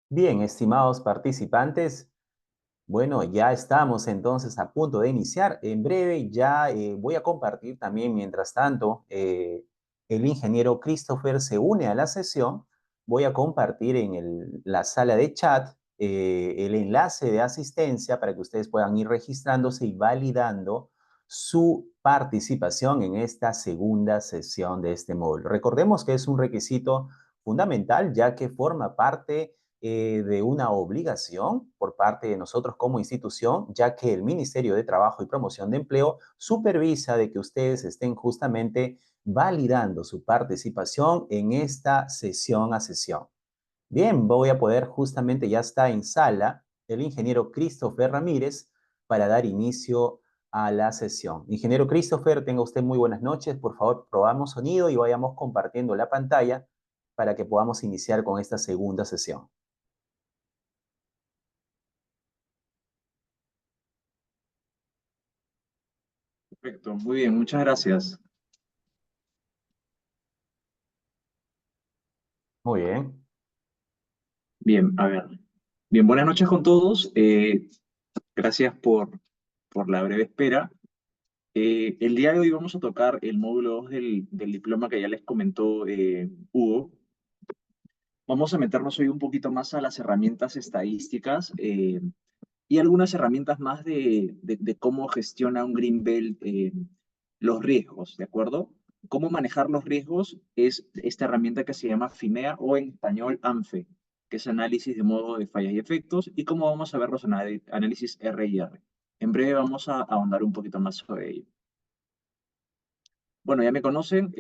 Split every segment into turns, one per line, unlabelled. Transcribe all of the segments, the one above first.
Bien, estimados participantes, bueno, ya estamos entonces a punto de iniciar. En breve ya voy a compartir también, mientras tanto, el ingeniero Christopher se une a la sesión. Voy a compartir en la sala de chat el enlace de asistencia para que ustedes puedan ir registrándose y validando su participación en esta segunda sesión de este módulo. Recordemos que es un requisito fundamental ya que forma parte de una obligación por parte de nosotros como institución, ya que el Ministerio de Trabajo y Promoción de Empleo supervisa de que ustedes estén justamente validando su participación en esta sesión a sesión. Bien, voy a poder justamente, ya está en sala el ingeniero Christopher Ramírez para dar inicio a la sesión. Ingeniero Christopher, tenga usted muy buenas noches. Por favor, probamos sonido y vayamos compartiendo la pantalla para que podamos iniciar con esta segunda sesión.
Perfecto, muy bien, muchas gracias.
Muy bien.
Bien, a ver. Bien, buenas noches con todos. Gracias por la breve espera. El día de hoy vamos a tocar el módulo 2 del diploma que ya les comentó Hugo. Vamos a meternos hoy un poquito más a las herramientas estadísticas y algunas herramientas más de cómo gestiona un Greenbelt los riesgos, ¿de acuerdo? Cómo manejar los riesgos es esta herramienta que se llama FIMEA o en español ANFE, que es análisis de modo de fallas y efectos, y cómo vamos a ver los análisis R y R. En breve vamos a ahondar un poquito más sobre ello. Bueno, ya me conocen,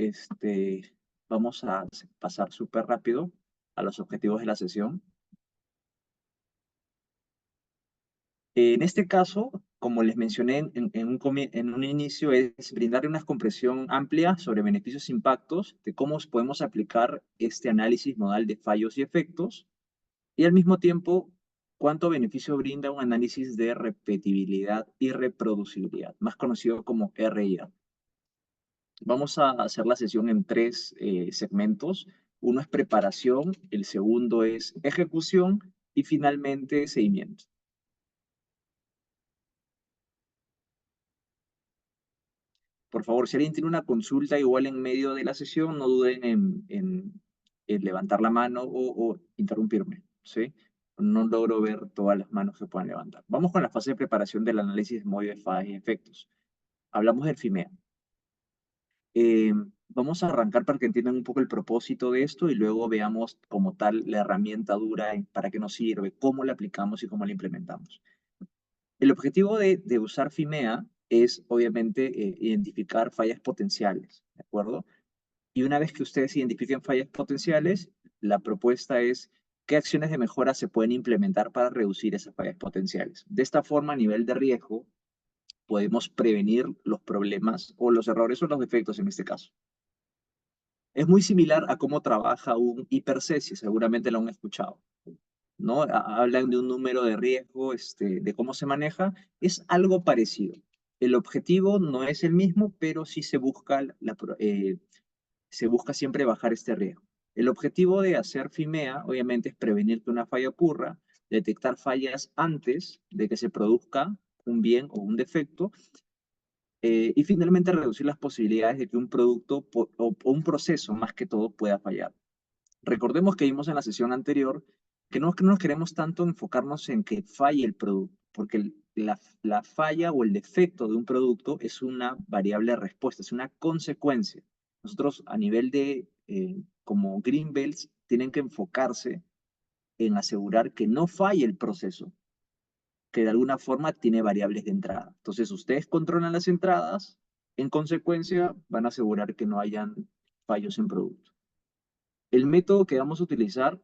vamos a pasar súper rápido a los objetivos de la sesión. En este caso, como les mencioné en un inicio, es brindarle una comprensión amplia sobre beneficios e impactos de cómo podemos aplicar este análisis modal de fallos y efectos y al mismo tiempo cuánto beneficio brinda un análisis de repetibilidad y reproducibilidad, más conocido como RIA. Vamos a hacer la sesión en tres segmentos. Uno es preparación, el segundo es ejecución y finalmente seguimiento. Por favor, si alguien tiene una consulta igual en medio de la sesión, no duden en levantar la mano o interrumpirme, ¿sí? No logro ver todas las manos que puedan levantar. Vamos con la fase de preparación del análisis de modo de fallas y efectos. Hablamos del FIMEA. Eh, Vamos a arrancar para que entiendan un poco el propósito de esto y luego veamos como tal la herramienta dura, para qué nos sirve, cómo la aplicamos y cómo la implementamos. El objetivo de usar FIMEA es, obviamente, identificar fallas potenciales, ¿de acuerdo? Y una vez que ustedes identifiquen fallas potenciales, la propuesta es qué acciones de mejora se pueden implementar para reducir esas fallas potenciales. De esta forma, a nivel de riesgo, podemos prevenir los problemas o los errores o los defectos en este caso. Es muy similar a cómo trabaja un hipercesie, seguramente lo han escuchado. ¿No? Hablan de un número de riesgo, de cómo se maneja, es algo parecido. El objetivo no es el mismo, pero sí se busca siempre bajar este riesgo. El objetivo de hacer FIMEA, obviamente, es prevenir que una falla ocurra, detectar fallas antes de que se produzca un bien o un defecto, y finalmente reducir las posibilidades de que un producto o un proceso, más que todo, pueda fallar. Recordemos que vimos en la sesión anterior que no nos queremos tanto enfocarnos en que falle el producto, porque la falla o el defecto de un producto es una variable de respuesta, es una consecuencia. Nosotros a nivel como Greenbelts, tienen que enfocarse en asegurar que no falle el proceso, que de alguna forma tiene variables de entrada. Entonces, ustedes controlan las entradas, en consecuencia, van a asegurar que no hayan fallos en producto. El método que vamos a utilizar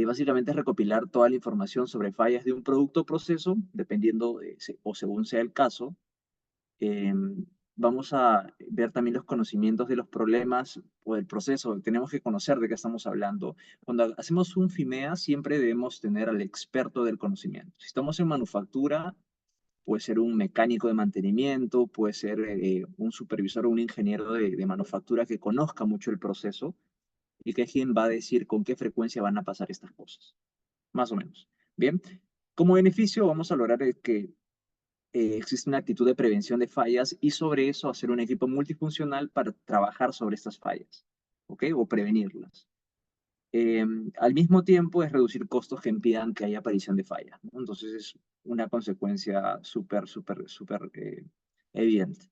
básicamente es recopilar toda la información sobre fallas de un producto o proceso, dependiendo o según sea el caso. Eh, Vamos a ver también los conocimientos de los problemas o del proceso. Tenemos que conocer de qué estamos hablando. Cuando hacemos un FIMEA, siempre debemos tener al experto del conocimiento. Si estamos en manufactura, puede ser un mecánico de mantenimiento, puede ser un supervisor o un ingeniero de manufactura que conozca mucho el proceso y que es quien va a decir con qué frecuencia van a pasar estas cosas. más o menos. Bien, como beneficio vamos a lograr que existe una actitud de prevención de fallas y sobre eso hacer un equipo multifuncional para trabajar sobre estas fallas, ¿ok? O prevenirlas. Eh, Al mismo tiempo es reducir costos que impidan que haya aparición de fallas, ¿no? Entonces es una consecuencia súper evidente.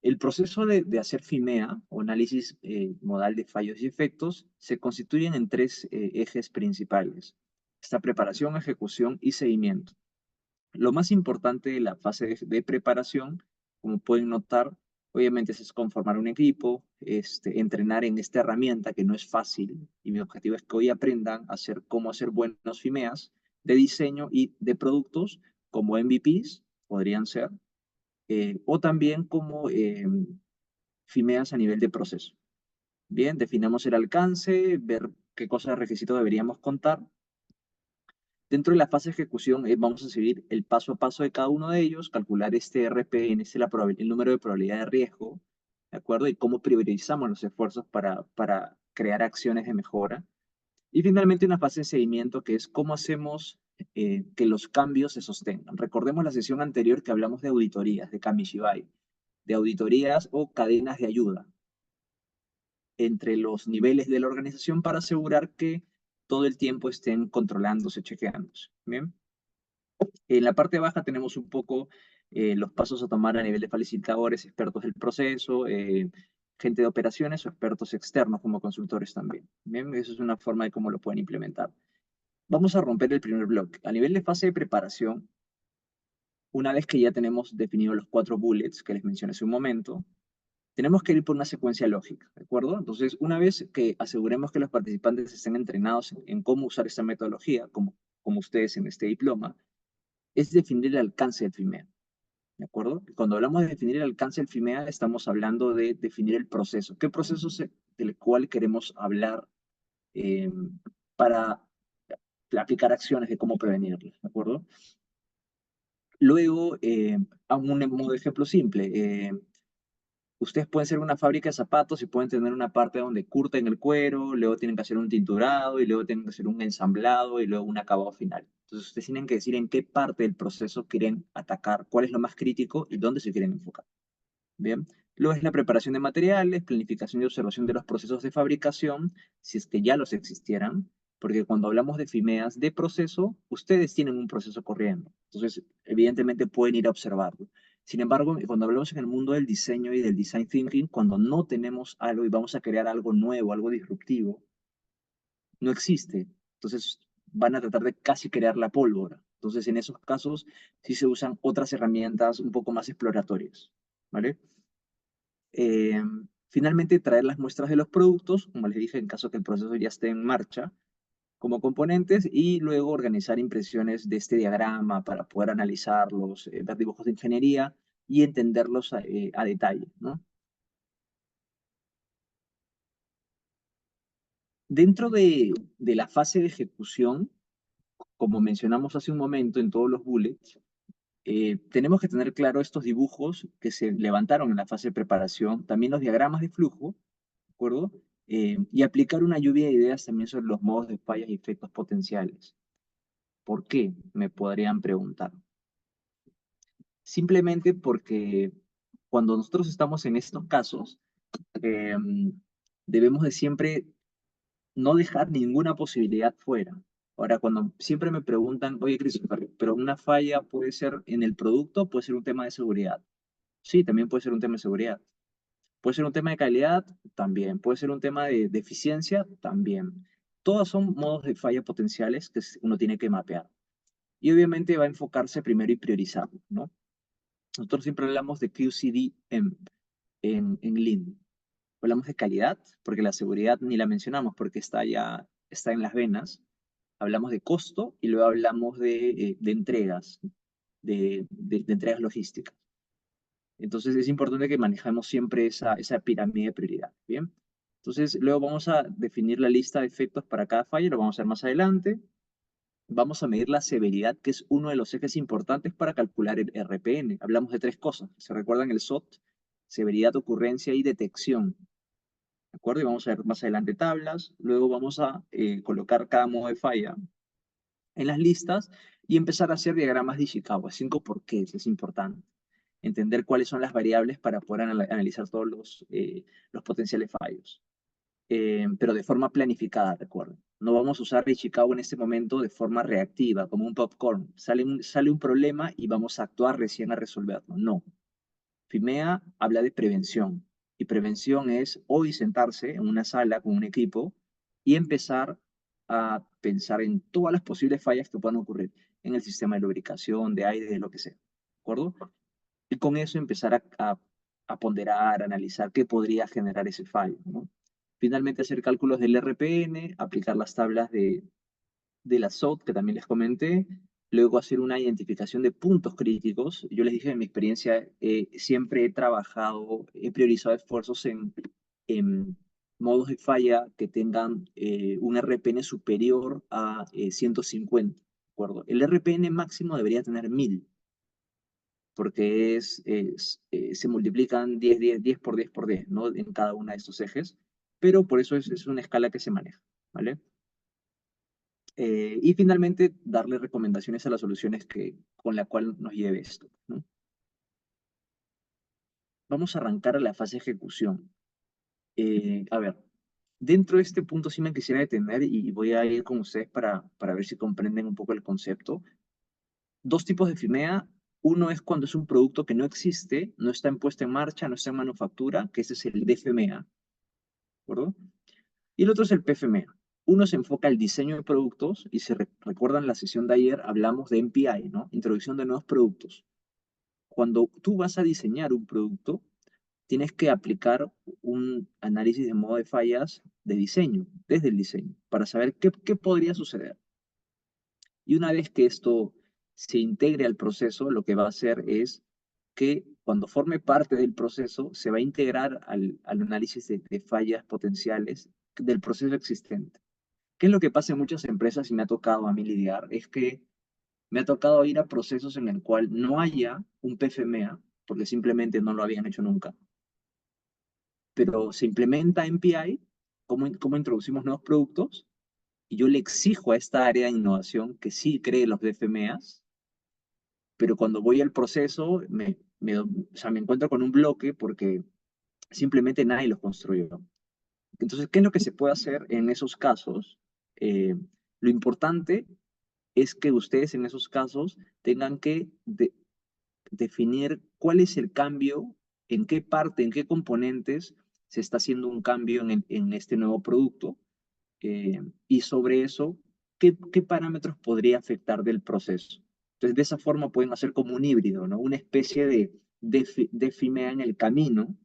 El proceso de hacer FIMEA o análisis modal de fallos y efectos se constituyen en tres ejes principales. Esta preparación, ejecución y seguimiento. Lo más importante de la fase de preparación, como pueden notar, obviamente es conformar un equipo, entrenar en esta herramienta que no es fácil y mi objetivo es que hoy aprendan a hacer cómo hacer buenos FIMEAs de diseño y de productos como MVPs, podrían ser, o también como FIMEAs a nivel de proceso. Bien, definamos el alcance, ver qué cosas de requisitos deberíamos contar. Dentro de la fase de ejecución vamos a seguir el paso a paso de cada uno de ellos, calcular este RPN, el número de probabilidad de riesgo, ¿de acuerdo? Y cómo priorizamos los esfuerzos para crear acciones de mejora. Y finalmente una fase de seguimiento que es cómo hacemos que los cambios se sostengan. Recordemos la sesión anterior que hablamos de auditorías, de Kamishibai, de auditorías o cadenas de ayuda entre los niveles de la organización para asegurar que todo el tiempo estén controlándose, chequeándose. ¿Bien? En la parte baja tenemos un poco los pasos a tomar a nivel de facilitadores, expertos del proceso, gente de operaciones o expertos externos como consultores también. ¿Bien? Eso es una forma de cómo lo pueden implementar. Vamos a romper el primer bloque. A nivel de fase de preparación, una vez que ya tenemos definidos los 4 bullets que les mencioné hace un momento, tenemos que ir por una secuencia lógica, ¿de acuerdo? Entonces, una vez que aseguremos que los participantes estén entrenados en cómo usar esta metodología, como ustedes en este diploma, es definir el alcance del FIMEA, ¿de acuerdo? Cuando hablamos de definir el alcance del FIMEA, estamos hablando de definir el proceso. ¿Qué proceso del cual queremos hablar eh, para aplicar acciones de cómo prevenirlo, ¿de acuerdo? Luego, a un modo de ejemplo simple, ustedes pueden ser una fábrica de zapatos y pueden tener una parte donde curten el cuero, luego tienen que hacer un tinturado y luego tienen que hacer un ensamblado y luego un acabado final. Entonces ustedes tienen que decir en qué parte del proceso quieren atacar, cuál es lo más crítico y dónde se quieren enfocar. Bien. Luego es la preparación de materiales, planificación y observación de los procesos de fabricación, si es que ya los existieran, porque cuando hablamos de FIMEAs de proceso, ustedes tienen un proceso corriendo. Entonces, evidentemente pueden ir a observarlo. Sin embargo, cuando hablamos en el mundo del diseño y del design thinking, cuando no tenemos algo y vamos a crear algo nuevo, algo disruptivo, no existe. Entonces, van a tratar de casi crear la pólvora. Entonces, en esos casos, sí se usan otras herramientas un poco más exploratorias. ¿Vale? Eh, Finalmente, traer las muestras de los productos, como les dije, en caso que el proceso ya esté en marcha, como componentes, y luego organizar impresiones de este diagrama para poder analizarlos, ver dibujos de ingeniería y entenderlos a detalle, ¿no? Dentro de la fase de ejecución, como mencionamos hace un momento en todos los bullets, tenemos que tener claro estos dibujos que se levantaron en la fase de preparación, también los diagramas de flujo, ¿de acuerdo? Y aplicar una lluvia de ideas también sobre los modos de fallas y efectos potenciales. ¿Por qué? Me podrían preguntar. Simplemente porque cuando nosotros estamos en estos casos, eh, debemos de siempre no dejar ninguna posibilidad fuera. Ahora, cuando siempre me preguntan, oye, Christopher, pero una falla puede ser en el producto, puede ser un tema de seguridad. Sí, también puede ser un tema de seguridad. Puede ser un tema de calidad, también. Puede ser un tema de eficiencia, también. Todos son modos de falla potenciales que uno tiene que mapear. Y obviamente va a enfocarse primero y priorizar, ¿no? Nosotros siempre hablamos de QCD en Lean. Hablamos de calidad, porque la seguridad ni la mencionamos porque está en las venas. Hablamos de costo y luego hablamos de entregas, de entregas logísticas. Entonces es importante que manejemos siempre esa pirámide de prioridad. Bien. Entonces luego vamos a definir la lista de efectos para cada falla, lo vamos a hacer más adelante. Vamos a medir la severidad, que es uno de los ejes importantes para calcular el RPN. Hablamos de tres cosas. ¿Se recuerdan el SOT? Severidad, ocurrencia y detección. ¿De acuerdo? Y vamos a ver más adelante tablas. Luego vamos a colocar cada modo de falla en las listas y empezar a hacer diagramas de Ishikawa, 5 porqués, es importante. Entender cuáles son las variables para poder analizar todos los potenciales fallos. Pero de forma planificada, recuerden. No vamos a usar Ishikawa en este momento de forma reactiva, como un popcorn. Sale un problema y vamos a actuar recién a resolverlo. No. FIMEA habla de prevención. Y prevención es hoy sentarse en una sala con un equipo y empezar a pensar en todas las posibles fallas que puedan ocurrir en el sistema de lubricación, de aire, de lo que sea. ¿De acuerdo? Y con eso empezar a ponderar, a analizar qué podría generar ese fallo, ¿no? Finalmente hacer cálculos del RPN, aplicar las tablas de la SOT que también les comenté, luego hacer una identificación de puntos críticos. Yo les dije en mi experiencia, siempre he trabajado, he priorizado esfuerzos en modos de falla que tengan un RPN superior a 150, ¿de acuerdo? El RPN máximo debería tener 1000 porque se multiplican 10, 10, 10 por 10 por 10, ¿no? En cada uno de estos ejes, pero por eso es una escala que se maneja, ¿vale? Y finalmente, darle recomendaciones a las soluciones con la cual nos lleve esto, ¿no? Vamos a arrancar a la fase de ejecución. A ver, dentro de este punto sí me quisiera detener y voy a ir con ustedes para ver si comprenden un poco el concepto. Dos tipos de FIMEA. Uno es cuando es un producto que no existe, no está en puesta en marcha, no está en manufactura, que ese es el DFMEA, ¿de acuerdo? Y el otro es el PFMEA. Uno se enfoca al diseño de productos y si recuerdan la sesión de ayer, hablamos de NPI, ¿no? Introducción de nuevos productos. Cuando tú vas a diseñar un producto, tienes que aplicar un análisis de modo de fallas de diseño, desde el diseño, para saber qué podría suceder. Y una vez que esto se integre al proceso, lo que va a hacer es que cuando forme parte del proceso, se va a integrar al análisis de fallas potenciales del proceso existente. ¿Qué es lo que pasa en muchas empresas y me ha tocado a mí lidiar? Es que me ha tocado ir a procesos en el cual no haya un PFMEA, porque simplemente no lo habían hecho nunca, pero se implementa NPI, cómo introducimos nuevos productos, y yo le exijo a esta área de innovación que sí cree los DFMEAs, pero cuando voy al proceso o sea, me encuentro con un bloque porque simplemente nadie los construyó. Entonces, ¿qué es lo que se puede hacer en esos casos? Lo importante es que ustedes en esos casos tengan que definir cuál es el cambio, en qué parte, en qué componentes se está haciendo un cambio en este nuevo producto y sobre eso, ¿qué parámetros podría afectar del proceso? Entonces, de esa forma pueden hacer como un híbrido, ¿no? Una especie de FIMEA en el camino,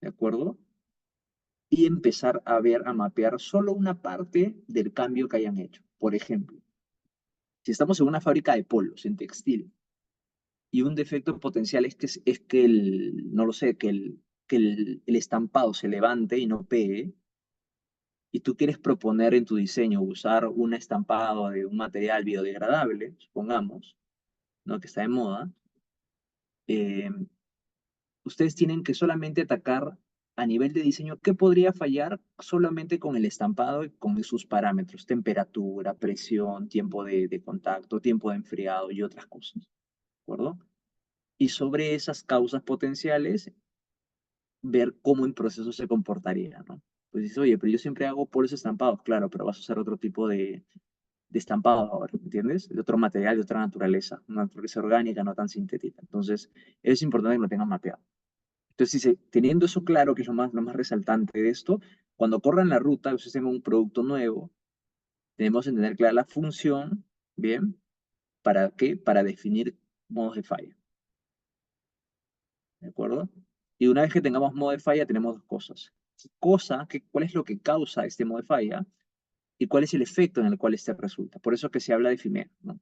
¿de acuerdo? Y empezar a ver, a mapear solo una parte del cambio que hayan hecho. Por ejemplo, si estamos en una fábrica de polos, en textil, y un defecto potencial es que no lo sé, que el estampado se levante y no pegue, y tú quieres proponer en tu diseño usar un estampado de un material biodegradable, supongamos, ¿no? Que está de moda, eh, ustedes tienen que solamente atacar a nivel de diseño qué podría fallar solamente con el estampado y con sus parámetros, temperatura, presión, tiempo de contacto, tiempo de enfriado y otras cosas, ¿de acuerdo? Y sobre esas causas potenciales, ver cómo en proceso se comportaría, ¿no? Pues dices, oye, pero yo siempre hago polos estampados, claro, pero vas a usar otro tipo de estampado ahora, ¿entiendes? De otro material, de otra naturaleza, una naturaleza orgánica, no tan sintética. Entonces, es importante que lo tengan mapeado. Entonces, teniendo eso claro, que es lo más resaltante de esto, cuando corran la ruta, ustedes tengan un producto nuevo, tenemos que tener clara la función, ¿bien? ¿Para qué? Para definir modos de falla, ¿de acuerdo? Y una vez que tengamos modo de falla, tenemos dos cosas. ¿Cuál es lo que causa este modo de falla? Y cuál es el efecto en el cual este resulta. Por eso que se habla de FIMEA, ¿no?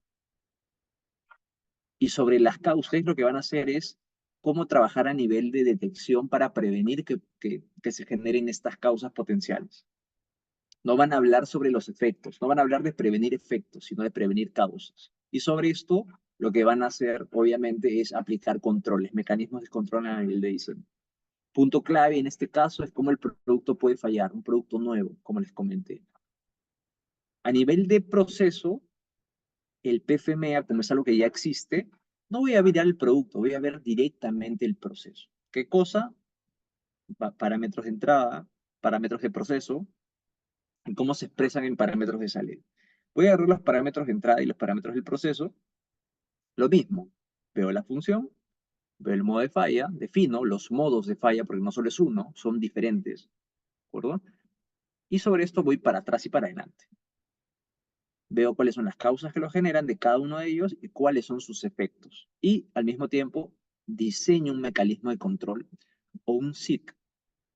Y sobre las causas, lo que van a hacer es cómo trabajar a nivel de detección para prevenir que se generen estas causas potenciales. No van a hablar sobre los efectos, no van a hablar de prevenir efectos, sino de prevenir causas. Y sobre esto, lo que van a hacer, obviamente, es aplicar controles, mecanismos de control a nivel de diseño. Punto clave en este caso es cómo el producto puede fallar, un producto nuevo, como les comenté. A nivel de proceso, el PFMEA, como es algo que ya existe, no voy a mirar el producto, voy a ver directamente el proceso. ¿Qué cosa? Parámetros de entrada, parámetros de proceso, y cómo se expresan en parámetros de salida. Voy a agarrar los parámetros de entrada y los parámetros del proceso, lo mismo. Veo la función, veo el modo de falla, defino los modos de falla, porque no solo es uno, son diferentes, ¿de acuerdo? Y sobre esto voy para atrás y para adelante. Veo cuáles son las causas que lo generan de cada uno de ellos y cuáles son sus efectos. Y al mismo tiempo diseño un mecanismo de control o un SIC,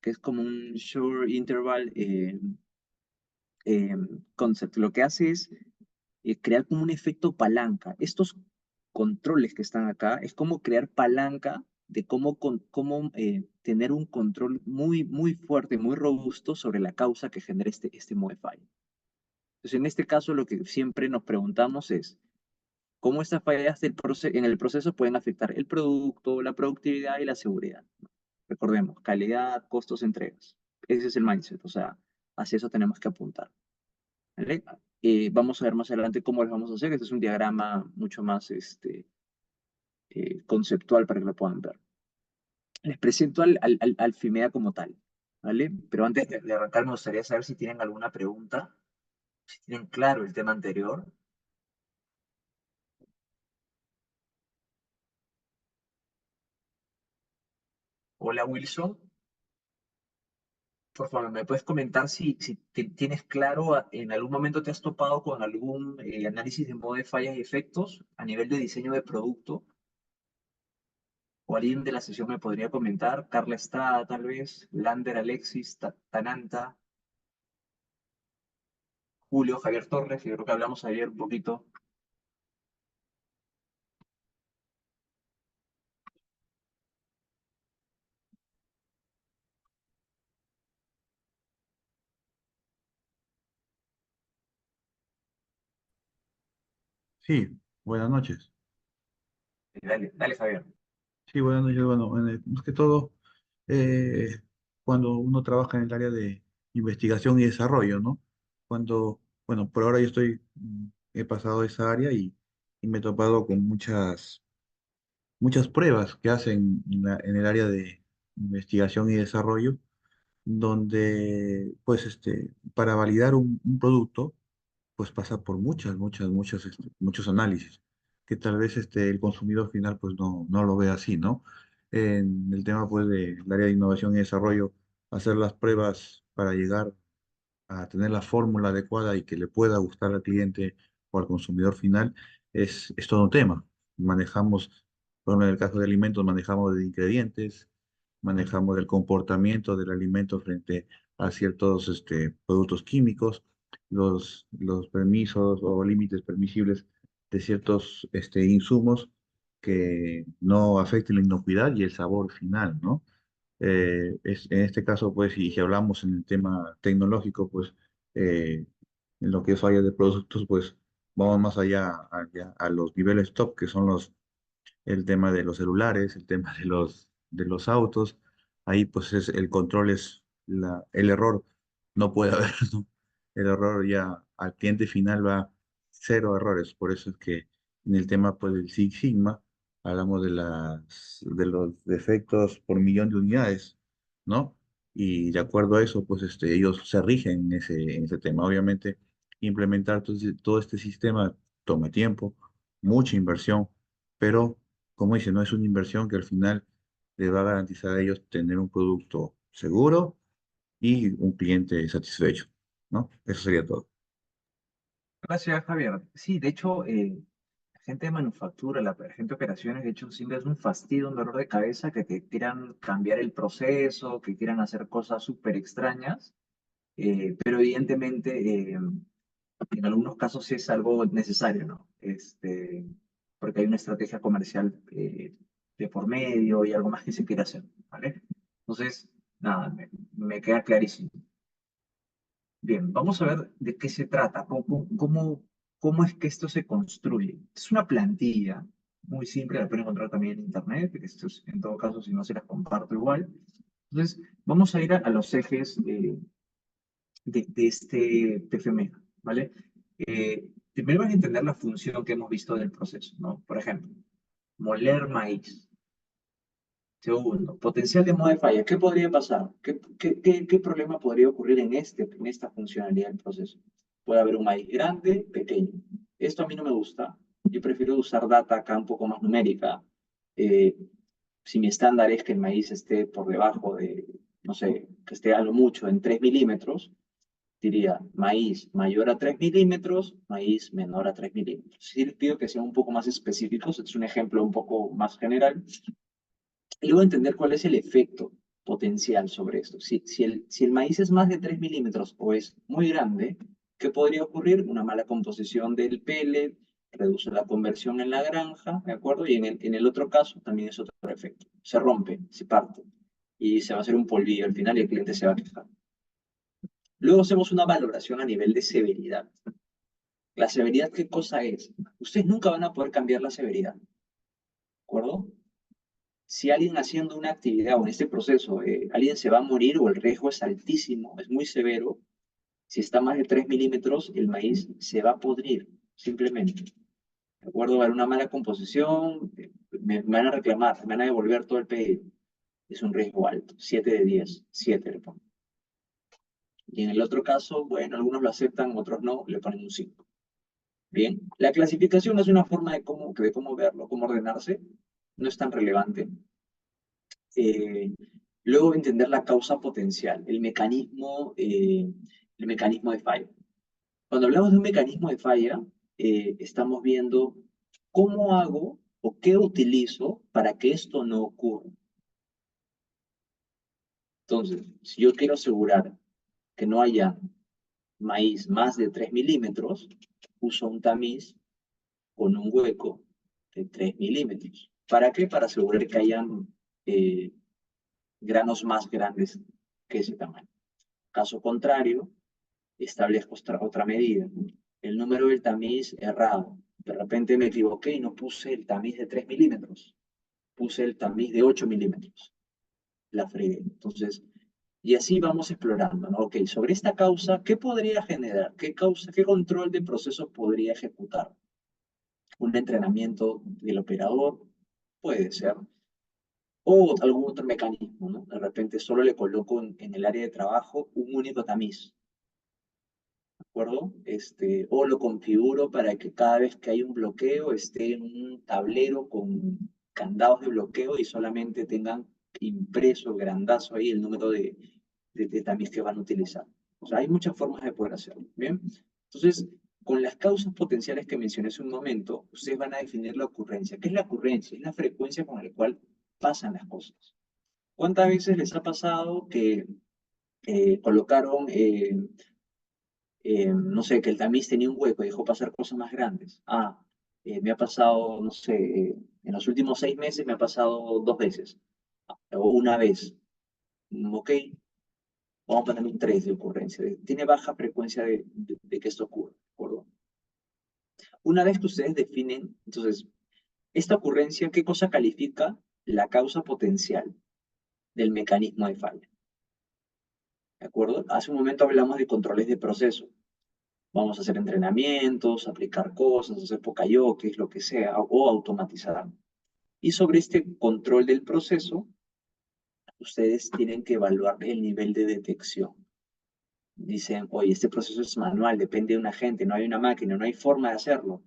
que es como un Short Interval eh, Concept. Lo que hace es crear como un efecto palanca. Estos controles que están acá es como crear palanca de cómo tener un control muy, muy fuerte, muy robusto sobre la causa que genera este modify. Entonces, en este caso, lo que siempre nos preguntamos es, ¿cómo estas fallas en el proceso pueden afectar el producto, la productividad y la seguridad? Recordemos, calidad, costos, entregas. Ese es el mindset, o sea, hacia eso tenemos que apuntar. ¿Vale? Vamos a ver más adelante cómo lo vamos a hacer. Este es un diagrama mucho más conceptual para que lo puedan ver. Les presento al FIMEA como tal, ¿vale? Pero antes de arrancar me gustaría saber si tienen alguna pregunta, si tienen claro el tema anterior. Hola Wilson, por favor, ¿me puedes comentar si tienes claro, en algún momento te has topado con algún análisis de modo de fallas y efectos a nivel de diseño de producto? ¿O alguien de la sesión me podría comentar? Carla Estrada, tal vez, Lander Alexis, Tananta, Julio, Javier Torres, que creo que hablamos ayer un poquito.
Sí, buenas noches.
Dale, dale, Javier.
Sí, buenas noches. Bueno, más que todo, eh, cuando uno trabaja en el área de investigación y desarrollo, ¿no? Bueno, por ahora yo he pasado esa área y me he topado con muchas pruebas que hacen en el área de investigación y desarrollo, donde, pues, para validar un producto, pues pasa por muchos análisis, que tal vez el consumidor final pues no lo ve así, ¿no? En el tema pues del área de innovación y desarrollo, hacer las pruebas para llegar a tener la fórmula adecuada y que le pueda gustar al cliente o al consumidor final es todo un tema. Manejamos, por ejemplo, en el caso de alimentos, manejamos de ingredientes, manejamos el comportamiento del alimento frente a ciertos productos químicos, los permisos o límites permisibles de ciertos insumos que no afecten la inocuidad y el sabor final, ¿no? En este caso, pues, si hablamos en el tema tecnológico, pues, en lo que es área de productos, pues, vamos más allá a los niveles top, que son el tema de los celulares, el tema de los autos. Ahí, pues, el control el error no puede haber, ¿no? El error ya al cliente final va cero errores. Por eso es que en el tema, pues, del Six Sigma, hablamos de los defectos por millón de unidades, ¿no? Y de acuerdo a eso, pues ellos se rigen en ese tema. Obviamente, implementar todo este sistema toma tiempo, mucha inversión, pero como dice, no es una inversión que al final les va a garantizar a ellos tener un producto seguro y un cliente satisfecho, ¿no? Eso sería todo.
Gracias, Javier. Sí, de hecho, la gente de manufactura, la gente de operaciones, de hecho, siempre es un fastidio, un dolor de cabeza que te quieran cambiar el proceso, que quieran hacer cosas súper extrañas, pero evidentemente en algunos casos sí es algo necesario, ¿no? Porque hay una estrategia comercial de por medio y algo más que se quiere hacer, ¿vale? Entonces, nada, me queda clarísimo. Bien, vamos a ver de qué se trata, cómo es que esto se construye. Es una plantilla muy simple, la pueden encontrar también en internet, que esto en todo caso, si no se las comparto igual. Entonces, vamos a ir a los ejes de este TFM, ¿vale? Primero hay que entender la función que hemos visto del proceso, ¿no? Por ejemplo, moler maíz. Segundo, potencial de modo de falla. ¿Qué podría pasar? ¿Qué problema podría ocurrir en esta funcionalidad del proceso? Puede haber un maíz grande, pequeño. Esto a mí no me gusta. Yo prefiero usar data acá un poco más numérica. Eh, si mi estándar es que el maíz esté por debajo de, no sé, que esté a lo mucho en 3 milímetros, diría maíz mayor a 3 milímetros, maíz menor a 3 milímetros. Sí les pido que sean un poco más específicos. Este es un ejemplo un poco más general. Y luego entender cuál es el efecto potencial sobre esto. Si el maíz es más de 3 milímetros o es muy grande, ¿qué podría ocurrir? Una mala composición del pellet, reduce la conversión en la granja, ¿de acuerdo? Y en el otro caso también es otro efecto. Se rompe, se parte y se va a hacer un polvillo al final y el cliente se va a quejar. Luego hacemos una valoración a nivel de severidad. ¿La severidad qué cosa es? Ustedes nunca van a poder cambiar la severidad, ¿de acuerdo? Si alguien haciendo una actividad o en este proceso, alguien se va a morir o el riesgo es altísimo, es muy severo, si está más de 3 milímetros, el maíz se va a podrir, simplemente. ¿De acuerdo? Va a haber una mala composición, me van a reclamar, me van a devolver todo el pedido. Es un riesgo alto, 7 de 10, 7 le pongo. Y en el otro caso, bueno, algunos lo aceptan, otros no, le ponen un 5. Bien, la clasificación es una forma de cómo verlo, cómo ordenarse, no es tan relevante. Eh, Luego entender la causa potencial, el mecanismo de falla. Cuando hablamos de un mecanismo de falla, estamos viendo cómo hago o qué utilizo para que esto no ocurra. Entonces, si yo quiero asegurar que no haya maíz más de 3 milímetros, uso un tamiz con un hueco de 3 milímetros. ¿Para qué? Para asegurar que hayan granos más grandes que ese tamaño. Caso contrario, establezco otra medida. El número del tamiz errado. De repente me equivoqué y no puse el tamiz de 3 milímetros. Puse el tamiz de 8 milímetros. La fregué. Entonces, y así vamos explorando, ¿no? Ok, sobre esta causa, ¿qué podría generar? ¿Qué control de proceso podría ejecutar? Un entrenamiento del operador, puede ser. O algún otro mecanismo, ¿no? De repente solo le coloco en el área de trabajo un único tamiz, acuerdo? O lo configuro para que cada vez que hay un bloqueo esté en un tablero con candados de bloqueo y solamente tengan impreso, grandazo ahí el número de tamiz que van a utilizar. O sea, hay muchas formas de poder hacerlo, ¿bien? Entonces, con las causas potenciales que mencioné hace un momento, ustedes van a definir la ocurrencia. ¿Qué es la ocurrencia? Es la frecuencia con la cual pasan las cosas. ¿Cuántas veces les ha pasado que colocaron no sé, que el tamiz tenía un hueco y dejó pasar cosas más grandes? Me ha pasado, no sé, en los últimos 6 meses me ha pasado 2 veces, o una vez. Ok, vamos a poner un 3 de ocurrencia. Tiene baja frecuencia de que esto ocurra, ¿de acuerdo? Una vez que ustedes definen, entonces, esta ocurrencia, ¿qué cosa califica la causa potencial del mecanismo de falla? ¿De acuerdo? Hace un momento hablamos de controles de proceso. Vamos a hacer entrenamientos, aplicar cosas, hacer pokayokes, lo que sea, o automatizar. Y sobre este control del proceso, ustedes tienen que evaluar el nivel de detección. Dicen, oye, este proceso es manual, depende de un agente, no hay una máquina, no hay forma de hacerlo.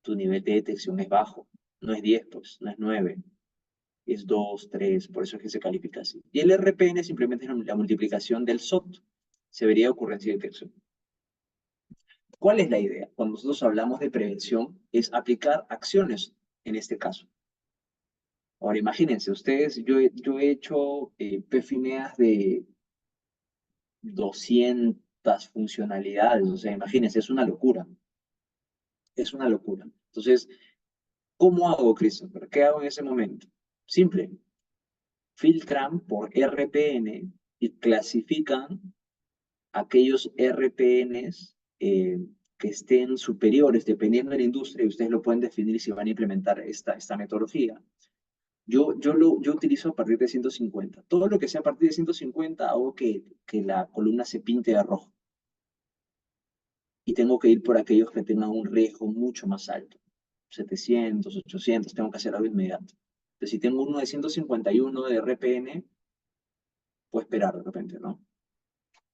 Tu nivel de detección es bajo. No es 10, pues, no es 9, es 2, 3, por eso es que se califica así. Y el RPN simplemente es la multiplicación del SOT, severidad, ocurrencia y detección. ¿Cuál es la idea? Cuando nosotros hablamos de prevención, es aplicar acciones en este caso. Ahora, imagínense, ustedes, yo he hecho PFIMEAs de 200 funcionalidades, o sea, imagínense, es una locura, es una locura. Entonces, ¿cómo hago, Christopher? ¿Qué hago en ese momento? Simple, filtran por RPN y clasifican aquellos RPNs que estén superiores, dependiendo de la industria, y ustedes lo pueden definir si van a implementar esta metodología. Yo utilizo a partir de 150. Todo lo que sea a partir de 150 hago que la columna se pinte de rojo. y tengo que ir por aquellos que tengan un riesgo mucho más alto. 700, 800, tengo que hacer algo inmediato. Entonces, si tengo uno de 151 de RPN, puedo esperar de repente, ¿no?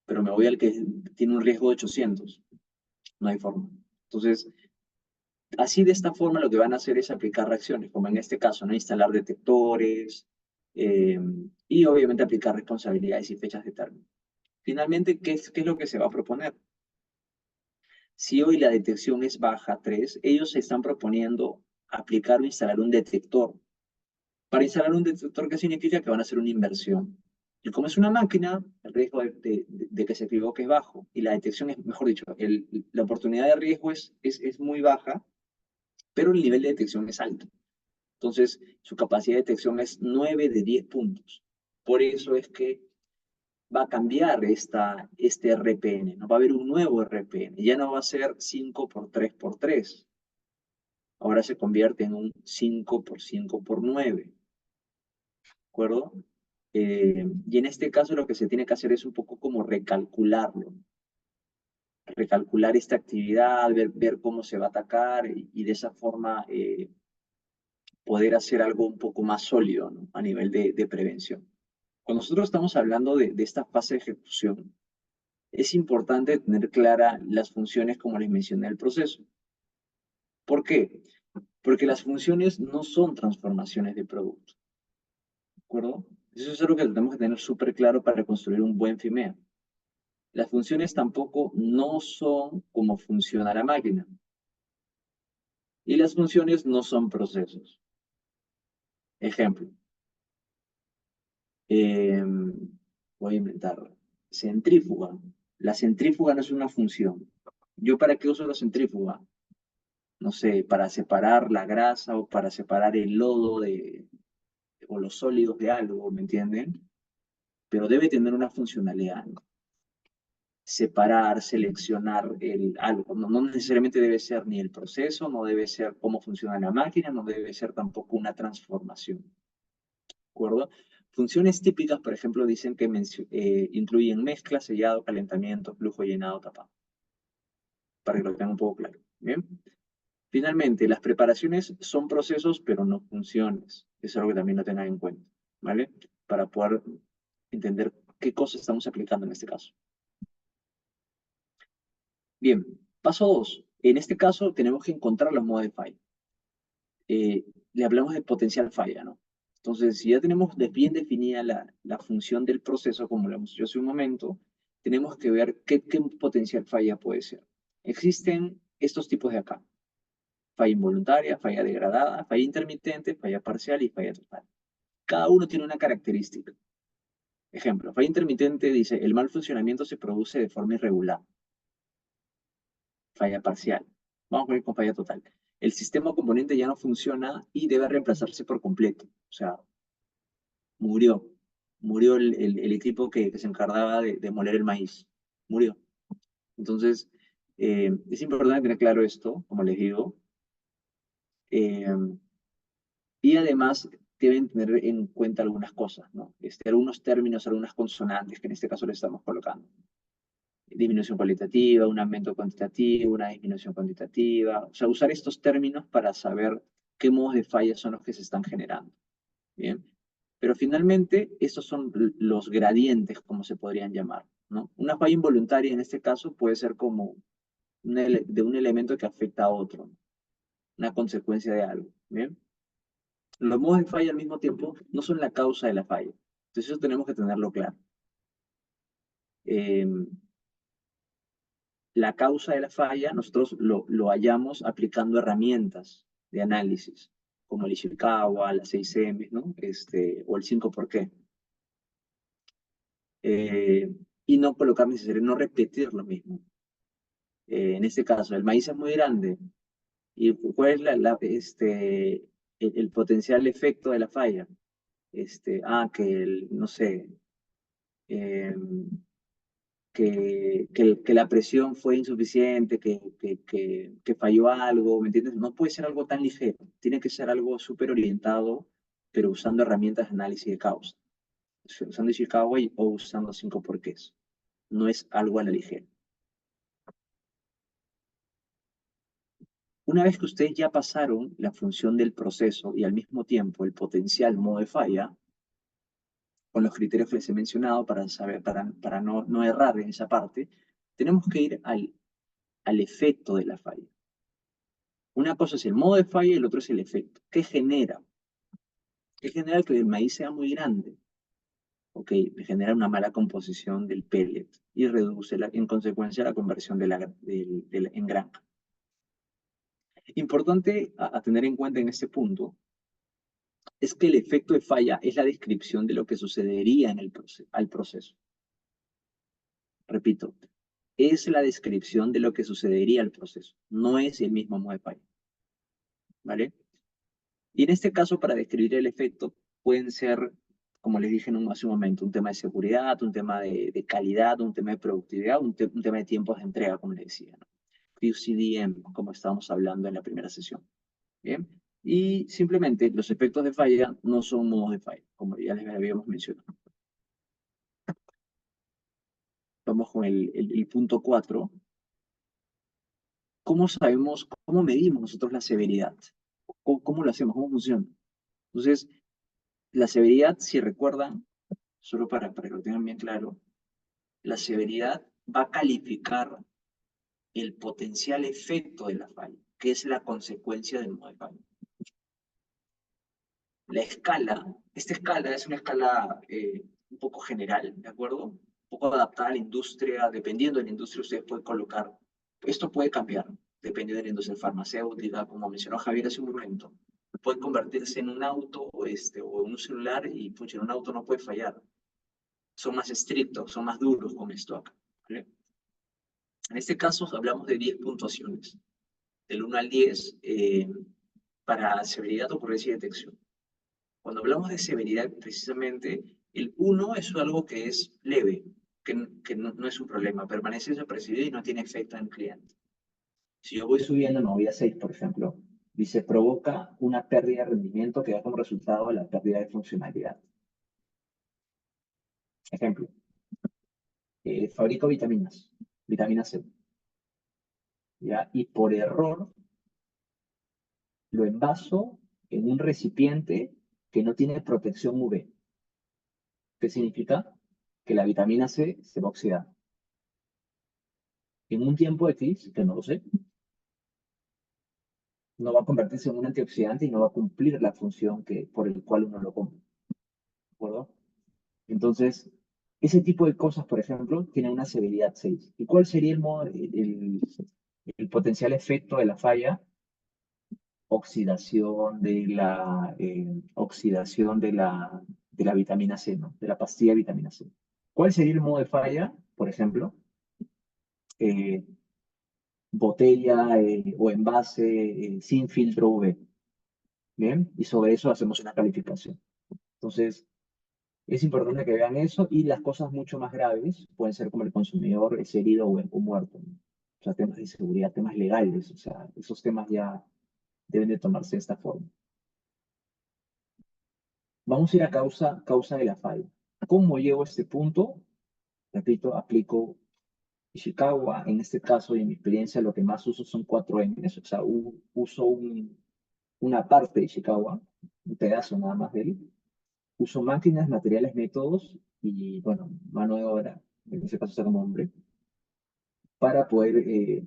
Pero me voy al que tiene un riesgo de 800, no hay forma. Entonces, así de esta forma lo que van a hacer es aplicar reacciones, como en este caso, ¿no? Instalar detectores y obviamente aplicar responsabilidades y fechas de término. Finalmente, ¿qué es lo que se va a proponer? Si hoy la detección es baja 3, ellos se están proponiendo aplicar o instalar un detector. Para instalar un detector, ¿qué significa? Que van a hacer una inversión. Y como es una máquina, el riesgo de que se equivoque es bajo. Y la detección es, mejor dicho, la oportunidad de riesgo es muy baja, pero el nivel de detección es alto. Entonces, su capacidad de detección es 9 de 10 puntos. Por eso es que va a cambiar este RPN, ¿no? Va a haber un nuevo RPN. Ya no va a ser 5 por 3 por 3. Ahora se convierte en un 5 por 5 por 9. ¿De acuerdo? Y en este caso lo que se tiene que hacer es un poco como recalcularlo. Recalcular esta actividad, ver cómo se va a atacar y de esa forma poder hacer algo un poco más sólido, ¿no? A nivel de prevención. Cuando nosotros estamos hablando de esta fase de ejecución, es importante tener claras las funciones como les mencioné el proceso. ¿Por qué? Porque las funciones no son transformaciones de producto. ¿De acuerdo? Eso es algo que tenemos que tener súper claro para construir un buen FIMEA. Las funciones tampoco no son como funciona la máquina. Y las funciones no son procesos. Ejemplo. Eh, Voy a inventar. Centrífuga. La centrífuga no es una función. ¿Yo para qué uso la centrífuga? No sé, para separar la grasa o para separar el lodo o los sólidos de algo, ¿me entienden? Pero debe tener una funcionalidad, ¿no? Separar, seleccionar algo. No necesariamente debe ser ni el proceso, no debe ser cómo funciona la máquina, no debe ser tampoco una transformación. ¿De acuerdo? Funciones típicas, por ejemplo, dicen que incluyen mezcla, sellado, calentamiento, flujo, llenado, tapado. Para que lo tengan un poco claro. ¿Bien? Finalmente, las preparaciones son procesos, pero no funciones. Es algo que también lo tengan en cuenta, ¿vale? Para poder entender qué cosas estamos aplicando en este caso. Bien, paso 2. En este caso, tenemos que encontrar los modos de falla. Le hablamos de potencial falla, ¿no? Entonces, si ya tenemos bien definida la función del proceso, como lo hemos dicho hace un momento, tenemos que ver qué potencial falla puede ser. Existen estos tipos de acá. Falla involuntaria, falla degradada, falla intermitente, falla parcial y falla total. Cada uno tiene una característica. Ejemplo, falla intermitente dice, el mal funcionamiento se produce de forma irregular. Falla parcial. Vamos a ver con falla total. El sistema componente ya no funciona y debe reemplazarse por completo. O sea, murió. Murió el equipo que se encargaba de moler el maíz. Murió. Entonces, es importante tener claro esto, como les digo. Eh, y además deben tener en cuenta algunas cosas, ¿no? Algunos términos, algunas consonantes que en este caso le estamos colocando. Disminución cualitativa, un aumento cuantitativo, una disminución cuantitativa. O sea, usar estos términos para saber qué modos de falla son los que se están generando. Bien. Pero finalmente, estos son los gradientes, como se podrían llamar, ¿no? Una falla involuntaria en este caso puede ser como de un elemento que afecta a otro, ¿no? Una consecuencia de algo. Bien. Los modos de falla al mismo tiempo no son la causa de la falla. Entonces eso tenemos que tenerlo claro. Eh, la causa de la falla nosotros lo hallamos aplicando herramientas de análisis, como el Ishikawa, la 6M, ¿no? O el 5 por qué. Y no colocar necesariamente, no repetir lo mismo. En este caso, el maíz es muy grande. ¿Y cuál es el potencial efecto de la falla? No sé, eh, que la presión fue insuficiente, que falló algo, ¿me entiendes? No puede ser algo tan ligero, tiene que ser algo súper orientado, pero usando herramientas de análisis de causa, usando Ishikawa o usando 5 porqués. No es algo a la ligera. Una vez que ustedes ya pasaron la función del proceso y al mismo tiempo el potencial modo de falla, con los criterios que les he mencionado para saber, para no errar en esa parte, tenemos que ir al efecto de la falla. Una cosa es el modo de falla y el otro es el efecto. ¿Qué genera? ¿Qué genera que el maíz sea muy grande? Ok, genera una mala composición del pellet y reduce en consecuencia la conversión en granja. Importante a tener en cuenta en este punto es que el efecto de falla es la descripción de lo que sucedería en al proceso. Repito, es la descripción de lo que sucedería al proceso, no es el mismo modo de falla. ¿Vale? Y en este caso, para describir el efecto, pueden ser, como les dije hace un momento, un tema de seguridad, un tema de calidad, un tema de productividad, un tema de tiempos de entrega, como les decía, ¿no? QCDM, como estábamos hablando en la primera sesión. ¿Bien? Y simplemente los efectos de falla no son modos de falla, como ya les habíamos mencionado. Vamos con el punto 4. ¿Cómo sabemos, cómo medimos nosotros la severidad? ¿Cómo lo hacemos? ¿Cómo funciona? Entonces, la severidad, si recuerdan, solo para que lo tengan bien claro, la severidad va a calificar el potencial efecto de la falla, que es la consecuencia del modo de falla. La escala, esta escala es una escala un poco general, ¿de acuerdo? Un poco adaptada a la industria, dependiendo de la industria ustedes pueden colocar. Esto puede cambiar, depende de la industria farmacéutica, como mencionó Javier hace un momento. Puede convertirse en un auto o en un celular y en un auto no puede fallar. Son más estrictos, son más duros con esto acá. ¿Vale? En este caso hablamos de 10 puntuaciones, del 1 al 10 para severidad, ocurrencia y detección. Cuando hablamos de severidad, precisamente, el 1 es algo que es leve, que no es un problema, permanece desapercibido y no tiene efecto en el cliente. Si yo voy subiendo, me voy a 6, por ejemplo, dice provoca una pérdida de rendimiento que da como resultado la pérdida de funcionalidad. Ejemplo, fabrico vitaminas, vitamina C, ¿ya? Y por error lo envaso en un recipiente que no tiene protección UV. ¿Qué significa? Que la vitamina C se va a oxidar. En un tiempo X, que no lo sé, no va a convertirse en un antioxidante y no va a cumplir la función por el cual uno lo compra. ¿De acuerdo? Entonces, ese tipo de cosas, por ejemplo, tienen una severidad 6. ¿Y cuál sería el potencial efecto de la falla? Oxidación de la vitamina C, ¿no? De la pastilla de vitamina C. ¿Cuál sería el modo de falla? Por ejemplo, eh, botella o envase sin filtro UV. Bien, y sobre eso hacemos una calificación. Entonces, es importante que vean eso y las cosas mucho más graves pueden ser como el consumidor es herido o muerto, ¿no? O sea, temas de seguridad, temas legales, o sea, esos temas ya deben de tomarse de esta forma. Vamos a ir a causa de la falla. ¿Cómo llego a este punto? Repito, aplico Ishikawa. En este caso y en mi experiencia, lo que más uso son 4Ms, o sea, uso una parte de Ishikawa, un pedazo nada más de él. Uso máquinas, materiales, métodos y, bueno, mano de obra, en ese caso será como hombre, para poder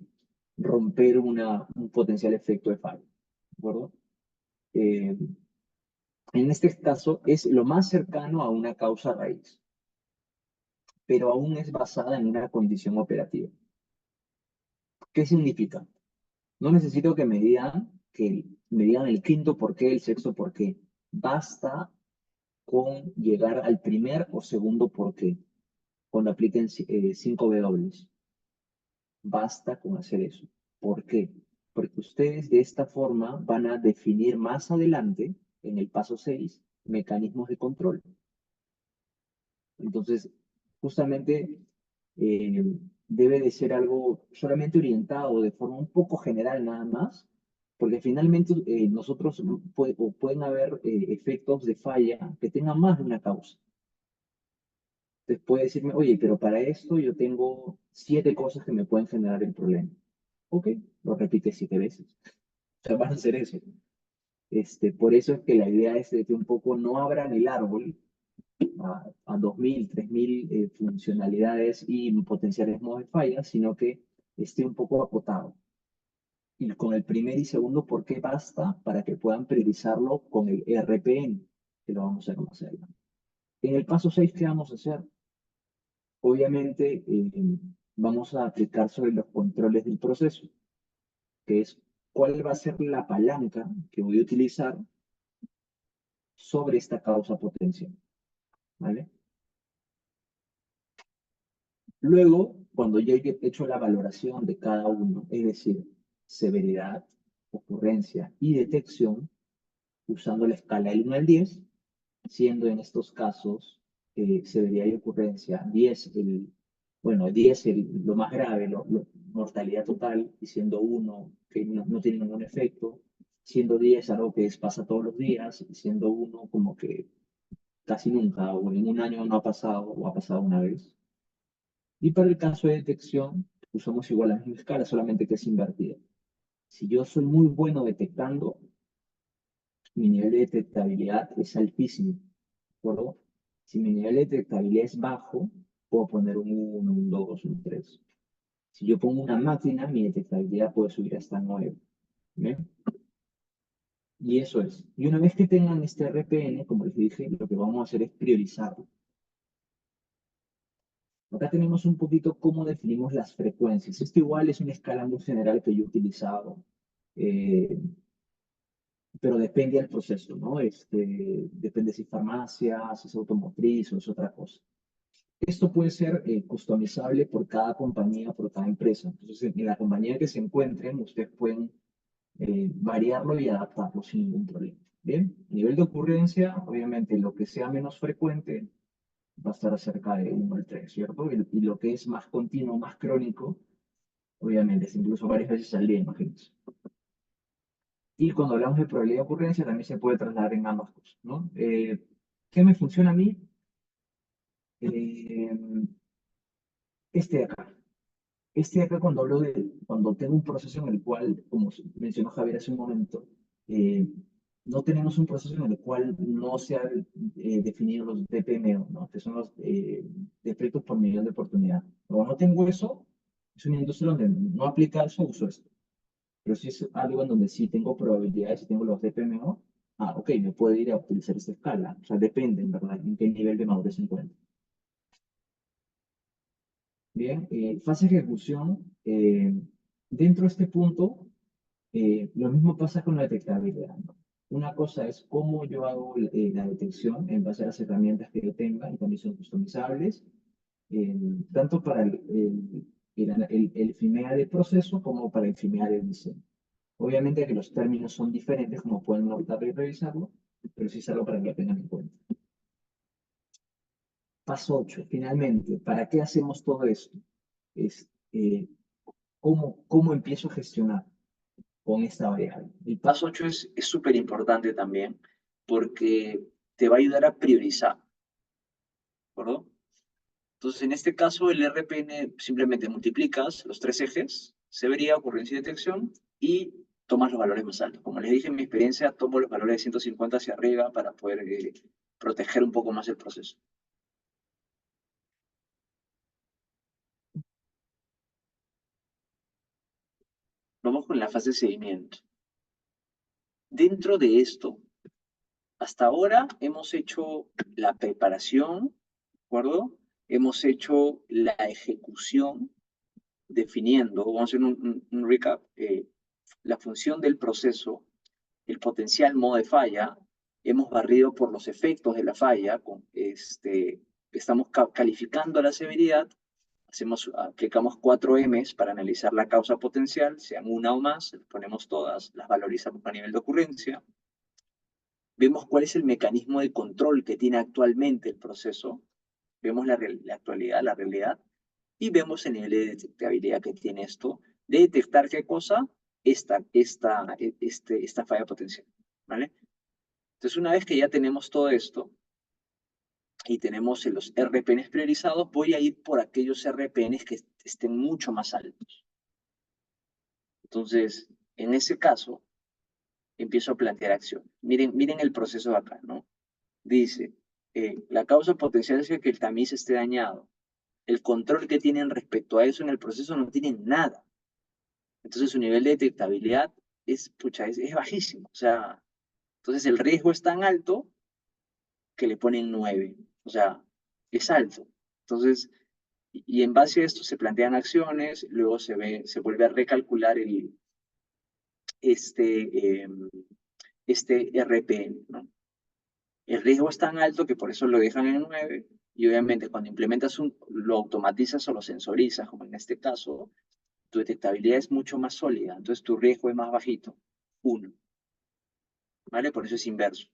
romper un potencial efecto de falla. ¿De acuerdo? Eh, en este caso es lo más cercano a una causa raíz, pero aún es basada en una condición operativa. ¿Qué significa? No necesito que me digan el quinto por qué, el sexto por qué. Basta con llegar al primer o segundo por qué, cuando apliquen 5 W. Basta con hacer eso. ¿Por qué? Porque ustedes de esta forma van a definir más adelante, en el paso 6, mecanismos de control. Entonces, justamente eh, debe de ser algo solamente orientado de forma un poco general nada más, porque finalmente nosotros pueden haber efectos de falla que tengan más de una causa. Entonces puede decirme, oye, pero para esto yo tengo 7 cosas que me pueden generar el problema. Ok, lo repite 7 veces. sea, van a hacer eso. Por eso es que la idea es de que un poco no abran el árbol a 2.000, 3.000 funcionalidades y potenciales modos de falla, sino que esté un poco acotado. Y con el primer y segundo, ¿por qué basta? Para que puedan priorizarlo con el RPN, que lo vamos a conocer. En el paso 6, ¿qué vamos a hacer? Obviamente, vamos a aplicar sobre los controles del proceso, que es cuál va a ser la palanca que voy a utilizar sobre esta causa potencial, ¿vale? Luego, cuando ya he hecho la valoración de cada uno, es decir, severidad, ocurrencia y detección, usando la escala del 1 al 10, siendo en estos casos severidad y ocurrencia 10 bueno, 10 lo más grave, mortalidad total, y siendo 1 que no tiene ningún efecto, siendo 10 algo que pasa todos los días, y siendo 1 como que casi nunca o en un año no ha pasado o ha pasado una vez. Y para el caso de detección, usamos igual la misma escala, solamente que es invertida. Si yo soy muy bueno detectando, mi nivel de detectabilidad es altísimo, ¿de acuerdo? Si mi nivel de detectabilidad es bajo, puedo poner un 1, un 2, un 3. Si yo pongo una máquina, mi detectabilidad puede subir hasta 9. ¿Bien? Y eso es. Y una vez que tengan este RPN, como les dije, lo que vamos a hacer es priorizarlo. Acá tenemos un poquito cómo definimos las frecuencias. Esto igual es una escala muy general que yo he utilizado, eh, pero depende del proceso, ¿no? Depende si es farmacia, si es automotriz o es otra cosa. Esto puede ser customizable por cada compañía, por cada empresa. Entonces, en la compañía que se encuentren, ustedes pueden variarlo y adaptarlo sin ningún problema. Bien, nivel de ocurrencia, obviamente lo que sea menos frecuente va a estar cerca de 1 al 3, ¿cierto? Y lo que es más continuo, más crónico, obviamente es incluso varias veces al día, imagínense. Y cuando hablamos de probabilidad de ocurrencia, también se puede trasladar en ambas cosas, ¿no? ¿Qué me funciona a mí? Eh, este de acá. Este de acá, cuando tengo un proceso en el cual, como mencionó Javier hace un momento, eh, no tenemos un proceso en el cual no se han definido los DPMO, ¿no? Que son los defectos por millón de oportunidad. Cuando no tengo eso, es una industria donde no aplica eso, uso esto. Pero si es algo en donde sí tengo probabilidades, si tengo los DPMO, ok, me puedo ir a utilizar esta escala. O sea, depende, en verdad, en qué nivel de madurez se encuentra. Bien, fase de ejecución. Dentro de este punto, lo mismo pasa con la detectabilidad, ¿no? Una cosa es cómo yo hago la detección en base a las herramientas que yo tenga, y también son customizables, tanto para el FIMEA de proceso como para el FIMEA de diseño. Obviamente que los términos son diferentes, como pueden notar y revisarlo, pero sí es algo para que lo tengan en cuenta. Paso 8, finalmente, ¿para qué hacemos todo esto? Es, ¿cómo empiezo a gestionar con esta variable? El paso 8 es súper importante también porque te va a ayudar a priorizar, ¿de acuerdo? Entonces, en este caso, el RPN simplemente multiplicas los tres ejes, severidad, ocurrencia y detección, y tomas los valores más altos. Como les dije, en mi experiencia, tomo los valores de 150 hacia arriba para poder proteger un poco más el proceso. Vamos con la fase de seguimiento. Dentro de esto, hasta ahora hemos hecho la preparación, ¿de acuerdo? Hemos hecho la ejecución, definiendo, vamos a hacer un recap, la función del proceso, el potencial modo de falla, hemos barrido por los efectos de la falla, estamos calificando la severidad, aplicamos 4 M's para analizar la causa potencial, sean una o más, las ponemos todas, las valorizamos a nivel de ocurrencia, vemos cuál es el mecanismo de control que tiene actualmente el proceso, vemos la actualidad, la realidad, y vemos el nivel de detectabilidad que tiene esto, de detectar qué cosa, esta falla potencial, ¿vale? Entonces, una vez que ya tenemos todo esto y tenemos los RPNs priorizados, voy a ir por aquellos RPNs que estén mucho más altos. Entonces, en ese caso, empiezo a plantear acciones. Miren el proceso de acá, ¿no? Dice, la causa potencial es que el tamiz esté dañado. El control que tienen respecto a eso en el proceso no tienen nada. Entonces su nivel de detectabilidad pucha, es bajísimo. O sea, entonces el riesgo es tan alto que le ponen 9. O sea, es alto. Entonces, y en base a esto se plantean acciones, luego se vuelve a recalcular este, RPM, ¿no? El riesgo es tan alto que por eso lo dejan en 9, y obviamente cuando implementas lo automatizas o lo sensorizas, como en este caso, tu detectabilidad es mucho más sólida, entonces tu riesgo es más bajito, 1, ¿vale? Por eso es inverso.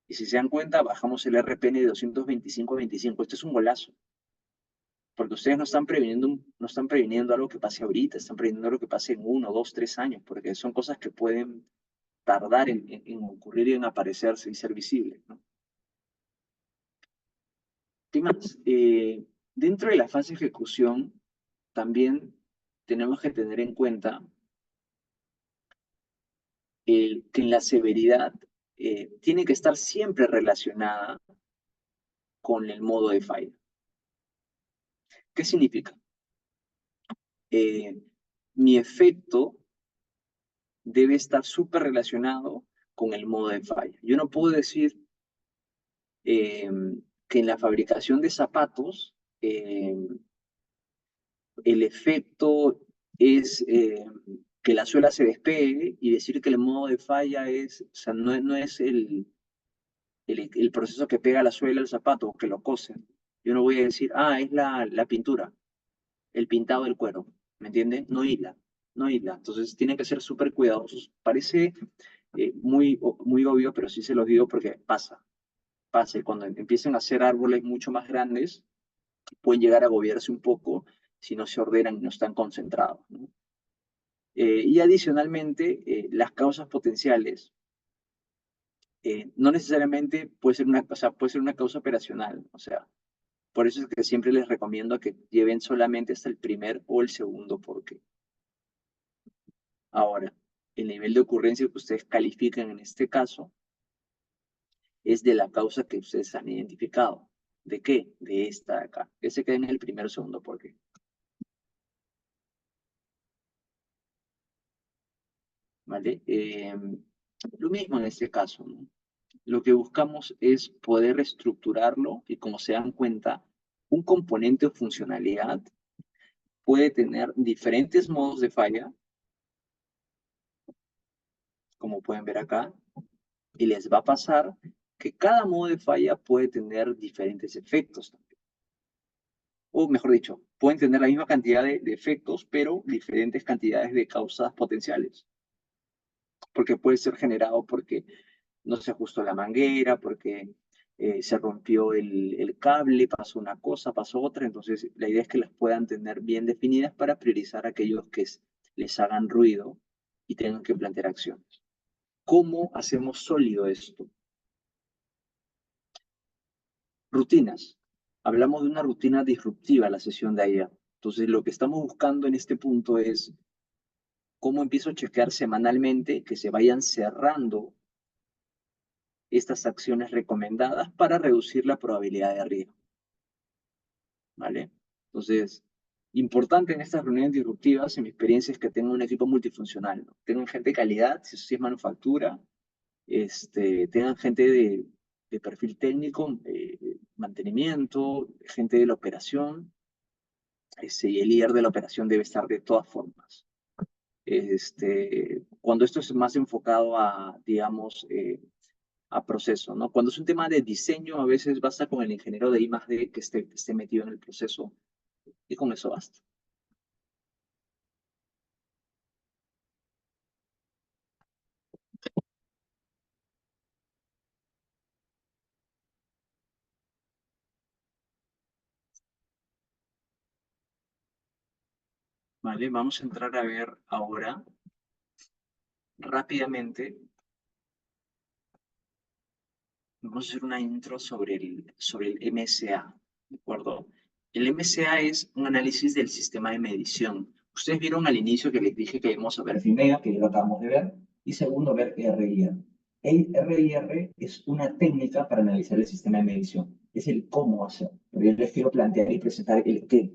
Y si se dan cuenta, bajamos el RPN de 225 a 25. Esto es un golazo, porque ustedes no están previniendo algo que pase ahorita, están previniendo algo que pase en 1, 2, 3 años, porque son cosas que pueden tardar en ocurrir y en aparecerse y ser visibles, ¿no? ¿Qué más? Dentro de la fase de ejecución, también tenemos que tener en cuenta que en la severidad tiene que estar siempre relacionada con el modo de falla. ¿Qué significa? Mi efecto debe estar súper relacionado con el modo de falla. Yo no puedo decir que en la fabricación de zapatos el efecto es que la suela se despegue, y decir que el modo de falla es, o sea, no es el proceso que pega la suela al zapato o que lo cose. Yo no voy a decir, es la pintura, el pintado del cuero, ¿me entienden? No hila, no hila. Entonces tienen que ser súper cuidadosos. Parece muy obvio, pero sí se los digo porque pasa. Y cuando empiecen a hacer árboles mucho más grandes, pueden llegar a agobiarse un poco si no se ordenan y no están concentrados, ¿no? Y adicionalmente, las causas potenciales no necesariamente puede ser una causa operacional. O sea, por eso es que siempre les recomiendo que lleven solamente hasta el primer o el segundo porqué. Ahora, el nivel de ocurrencia que ustedes califican en este caso es de la causa que ustedes han identificado. ¿De qué? De esta de acá. Que se queda en el primer o segundo porqué. ¿Vale? Lo mismo en este caso, ¿no? Lo que buscamos es poder estructurarlo, y como se dan cuenta, un componente o funcionalidad puede tener diferentes modos de falla, como pueden ver acá, y les va a pasar que cada modo de falla puede tener diferentes efectos también. O mejor dicho, pueden tener la misma cantidad de efectos, pero diferentes cantidades de causas potenciales. Porque puede ser generado porque no se ajustó la manguera, porque se rompió el cable, pasó una cosa, pasó otra. Entonces, la idea es que las puedan tener bien definidas para priorizar aquellos que les hagan ruido y tengan que plantear acciones. ¿Cómo hacemos sólido esto? Rutinas. Hablamos de una rutina disruptiva la sesión de ayer. Entonces, lo que estamos buscando en este punto es cómo empiezo a chequear semanalmente que se vayan cerrando estas acciones recomendadas para reducir la probabilidad de riesgo. ¿Vale? Entonces, importante en estas reuniones disruptivas, en mi experiencia, es que tengan un equipo multifuncional, ¿no? Tengan gente de calidad, si eso sí es manufactura, tengan gente de perfil técnico, mantenimiento, gente de la operación, y el líder de la operación debe estar de todas formas. Cuando esto es más enfocado a, digamos, a proceso, ¿no? Cuando es un tema de diseño, a veces basta con el ingeniero de I+D que esté metido en el proceso, y con eso basta. ¿Vale? Vamos a entrar a ver ahora rápidamente. Vamos a hacer una intro sobre el MSA, ¿de acuerdo? El MSA es un análisis del sistema de medición. Ustedes vieron al inicio que les dije que íbamos a ver FIMEA, que ya lo acabamos de ver. Y segundo, ver RIR. El RIR es una técnica para analizar el sistema de medición. Es el cómo hacer. Pero yo les quiero plantear y presentar el qué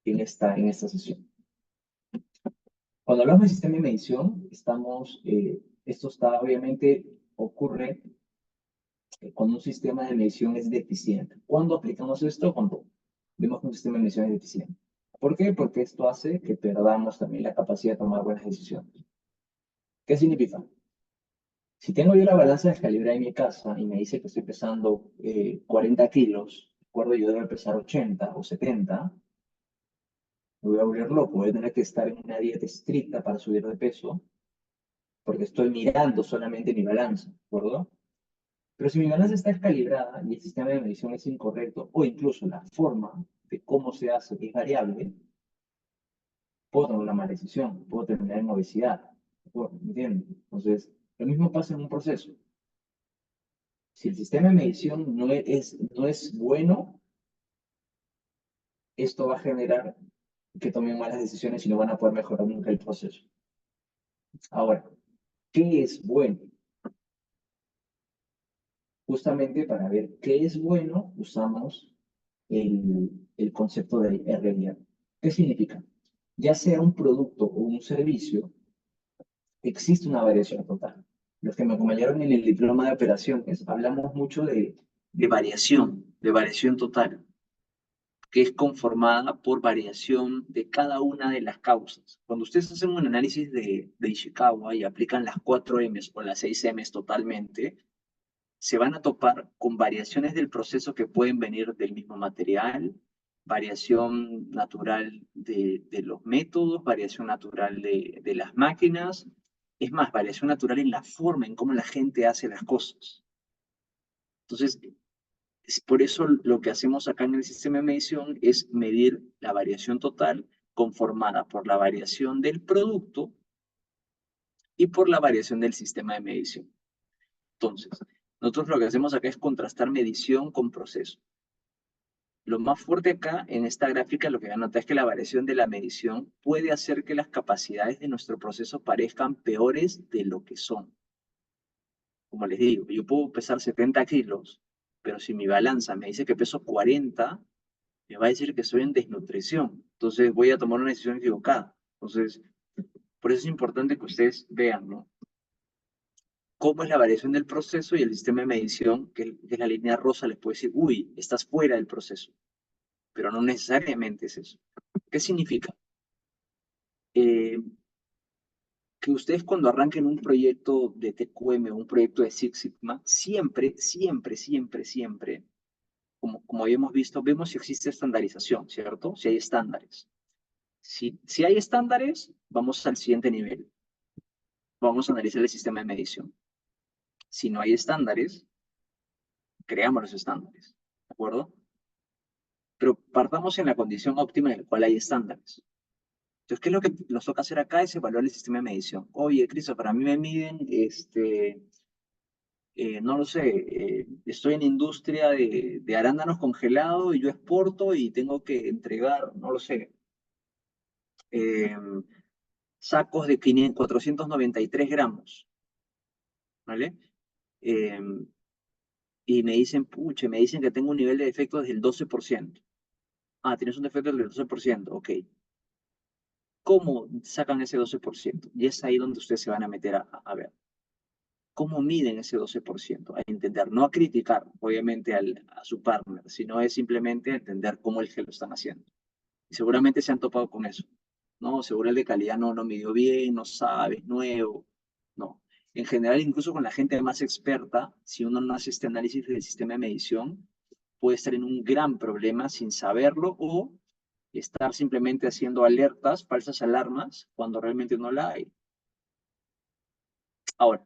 en esta sesión. Cuando hablamos de sistema de medición, esto está obviamente ocurre cuando un sistema de medición es deficiente. ¿Cuándo aplicamos esto? Cuando vemos que un sistema de medición es deficiente. ¿Por qué? Porque esto hace que perdamos también la capacidad de tomar buenas decisiones. ¿Qué significa? Si tengo yo la balanza descalibrada en mi casa y me dice que estoy pesando 40 kilos, de acuerdo, yo debo pesar 80 o 70, me voy a volver loco, voy a tener que estar en una dieta estricta para subir de peso, porque estoy mirando solamente mi balanza, ¿de acuerdo? Pero si mi balanza está descalibrada y el sistema de medición es incorrecto, o incluso la forma de cómo se hace es variable, puedo tomar una mala decisión, puedo terminar en obesidad. ¿Me entiendes? Entonces, lo mismo pasa en un proceso. Si el sistema de medición no es bueno, esto va a generar que tomen malas decisiones y no van a poder mejorar nunca el proceso. Ahora, ¿qué es bueno? Justamente para ver qué es bueno, usamos el concepto de RIR. ¿Qué significa? Ya sea un producto o un servicio, existe una variación total. Los que me acompañaron en el diploma de operaciones, hablamos mucho de variación total, que es conformada por variación de cada una de las causas. Cuando ustedes hacen un análisis de Ishikawa y aplican las 4 M's o las 6 M's totalmente, se van a topar con variaciones del proceso que pueden venir del mismo material, variación natural de los métodos, variación natural de las máquinas, es más, variación natural en la forma en cómo la gente hace las cosas. Entonces, por eso lo que hacemos acá en el sistema de medición es medir la variación total conformada por la variación del producto y por la variación del sistema de medición. Entonces, nosotros lo que hacemos acá es contrastar medición con proceso. Lo más fuerte acá en esta gráfica, lo que van a notar es que la variación de la medición puede hacer que las capacidades de nuestro proceso parezcan peores de lo que son. Como les digo, yo puedo pesar 70 kilos, pero si mi balanza me dice que peso 40, me va a decir que estoy en desnutrición. Entonces voy a tomar una decisión equivocada. Entonces, por eso es importante que ustedes vean, ¿no? Cómo es la variación del proceso y el sistema de medición, que es la línea rosa, les puede decir, uy, estás fuera del proceso. Pero no necesariamente es eso. ¿Qué significa? Que ustedes cuando arranquen un proyecto de TQM o un proyecto de Six Sigma, siempre, siempre, siempre, siempre, como habíamos visto, vemos si existe estandarización, ¿cierto? Si hay estándares. Si hay estándares, vamos al siguiente nivel. Vamos a analizar el sistema de medición. Si no hay estándares, creamos los estándares, ¿de acuerdo? Pero partamos en la condición óptima en la cual hay estándares. Entonces, ¿qué es lo que nos toca hacer acá? Es evaluar el sistema de medición. Oye, Cristo, para mí me miden, no lo sé, estoy en industria de arándanos congelados y yo exporto y tengo que entregar, no lo sé, eh, sacos de 493 gramos, ¿vale? Eh, y me dicen, puche, me dicen que tengo un nivel de defecto del 12%. Ah, tienes un defecto del 12%, ok. ¿Cómo sacan ese 12%? Y es ahí donde ustedes se van a meter a ver. ¿Cómo miden ese 12%? A entender, no a criticar, obviamente, a su partner, sino es simplemente entender cómo es que lo están haciendo. Y seguramente se han topado con eso. No, seguro el de calidad no midió bien, no sabe, es nuevo. No. En general, incluso con la gente más experta, si uno no hace este análisis del sistema de medición, puede estar en un gran problema sin saberlo o estar simplemente haciendo alertas, falsas alarmas, cuando realmente no la hay. Ahora,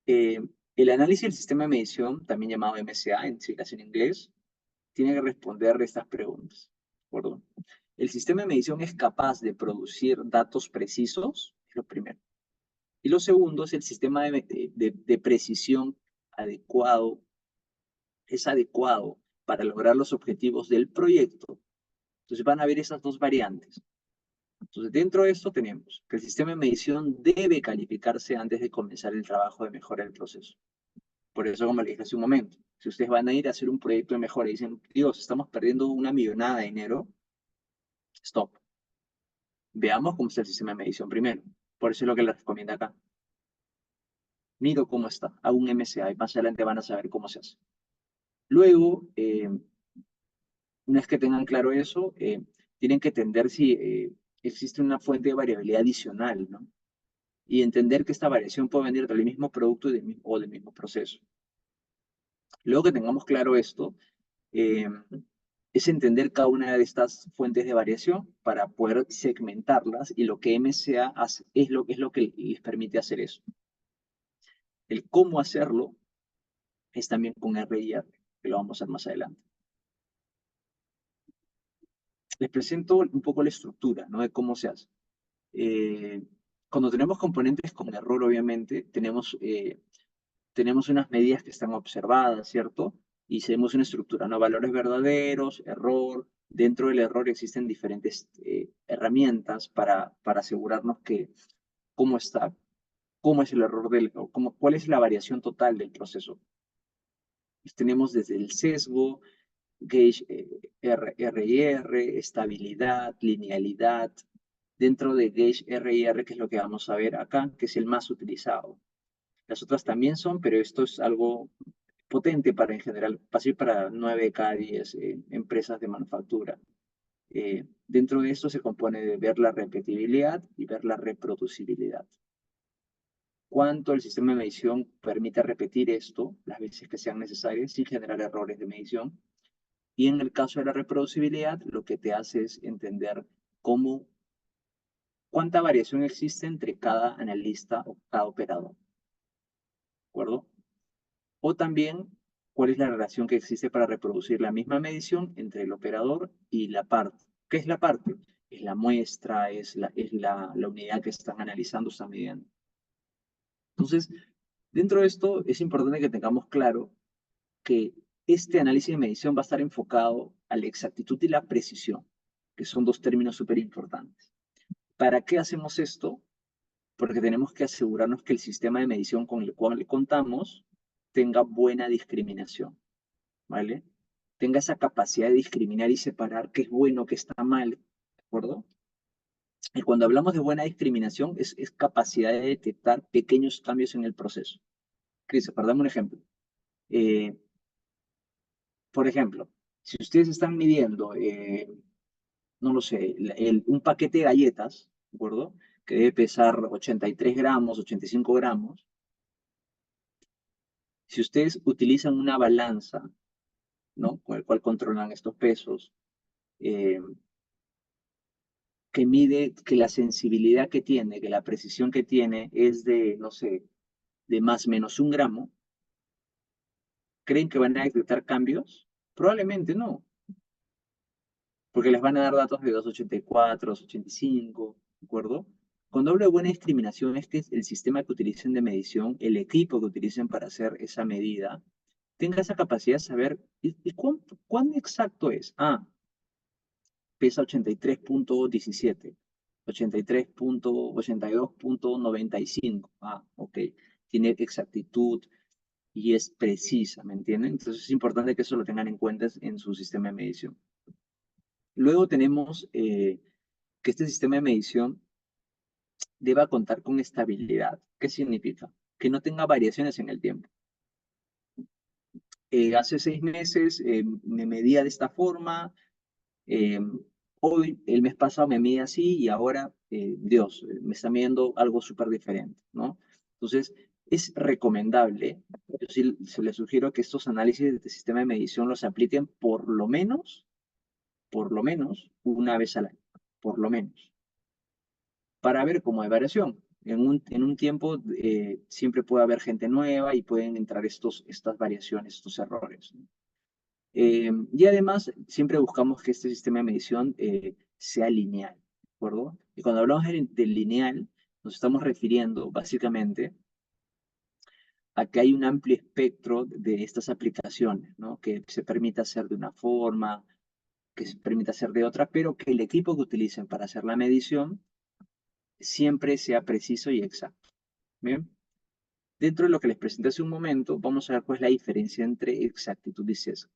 el análisis del sistema de medición, también llamado MCA en siglas en inglés, tiene que responder estas preguntas. ¿De acuerdo? El sistema de medición es capaz de producir datos precisos, es lo primero. Y lo segundo es el sistema de precisión adecuado, es adecuado para lograr los objetivos del proyecto. Entonces van a ver esas dos variantes. Entonces, dentro de esto tenemos que el sistema de medición debe calificarse antes de comenzar el trabajo de mejora del proceso. Por eso, como le dije hace un momento, si ustedes van a ir a hacer un proyecto de mejora y dicen, Dios, estamos perdiendo una millonada de dinero, stop. Veamos cómo está el sistema de medición primero. Por eso es lo que les recomiendo acá. Miro cómo está, hago un MCA y más adelante van a saber cómo se hace. Luego, una vez que tengan claro eso, tienen que entender si existe una fuente de variabilidad adicional, ¿no? Y entender que esta variación puede venir del mismo producto o del mismo proceso. Luego que tengamos claro esto, eh, es entender cada una de estas fuentes de variación para poder segmentarlas y lo que MCA hace, es lo que les permite hacer eso. El cómo hacerlo es también con RIR, que lo vamos a hacer más adelante. Les presento un poco la estructura, ¿no? De cómo se hace. Cuando tenemos componentes con error, obviamente, tenemos unas medidas que están observadas, ¿cierto? Y tenemos una estructura, ¿no? Valores verdaderos, error. Dentro del error existen diferentes herramientas para asegurarnos que cómo está, cómo es el error cuál es la variación total del proceso. Pues tenemos desde el sesgo, gauge RIR, estabilidad, linealidad. Dentro de gauge RIR, que es lo que vamos a ver acá, que es el más utilizado. Las otras también son, pero esto es algo potente para en general, fácil para 9 de cada 10 empresas de manufactura. Dentro de esto se compone de ver la repetibilidad y ver la reproducibilidad. Cuánto el sistema de medición permite repetir esto las veces que sean necesarias sin generar errores de medición. Y en el caso de la reproducibilidad, lo que te hace es entender cuánta variación existe entre cada analista o cada operador. ¿De acuerdo? O también, cuál es la relación que existe para reproducir la misma medición entre el operador y la parte. ¿Qué es la parte? Es la muestra, es la unidad que están analizando, están midiendo. Entonces, dentro de esto es importante que tengamos claro que este análisis de medición va a estar enfocado a la exactitud y la precisión, que son dos términos súper importantes. ¿Para qué hacemos esto? Porque tenemos que asegurarnos que el sistema de medición con el cual contamos tenga buena discriminación, ¿vale? Tenga esa capacidad de discriminar y separar qué es bueno, qué está mal, ¿de acuerdo? Y cuando hablamos de buena discriminación, es capacidad de detectar pequeños cambios en el proceso. Cris, para darme un ejemplo. Eh, por ejemplo, si ustedes están midiendo, no lo sé, un paquete de galletas, ¿de acuerdo? Que debe pesar 83 gramos, 85 gramos. Si ustedes utilizan una balanza, ¿no? Con el cual controlan estos pesos, que mide que la sensibilidad que tiene, que la precisión que tiene es de, no sé, de más o menos 1 gramo, ¿creen que van a detectar cambios? Probablemente no, porque les van a dar datos de 284, 285, ¿de acuerdo? Cuando hablo de buena discriminación es que el sistema que utilicen de medición, el equipo que utilicen para hacer esa medida, tenga esa capacidad de saber, ¿y cuán exacto es? Ah, pesa 83.17, 82.95. Ah, ok. Tiene exactitud y es precisa, ¿me entienden? Entonces es importante que eso lo tengan en cuenta en su sistema de medición. Luego tenemos que este sistema de medición deba contar con estabilidad. ¿Qué significa? Que no tenga variaciones en el tiempo. Hace 6 meses me medía de esta forma, hoy, el mes pasado me mide así y ahora, Dios, me está midiendo algo súper diferente, ¿no? Entonces, es recomendable, yo sí se les sugiero que estos análisis de sistema de medición los apliquen por lo menos, una vez al año, por lo menos, para ver cómo hay variación. En un tiempo siempre puede haber gente nueva y pueden entrar estas variaciones, estos errores, ¿no? Y además, siempre buscamos que este sistema de medición sea lineal, ¿de acuerdo? Y cuando hablamos de lineal, nos estamos refiriendo básicamente a que hay un amplio espectro de estas aplicaciones, ¿no? Que se permite hacer de una forma, que se permite hacer de otra, pero que el equipo que utilicen para hacer la medición siempre sea preciso y exacto. Bien. Dentro de lo que les presenté hace un momento, vamos a ver cuál es la diferencia entre exactitud y sesgo.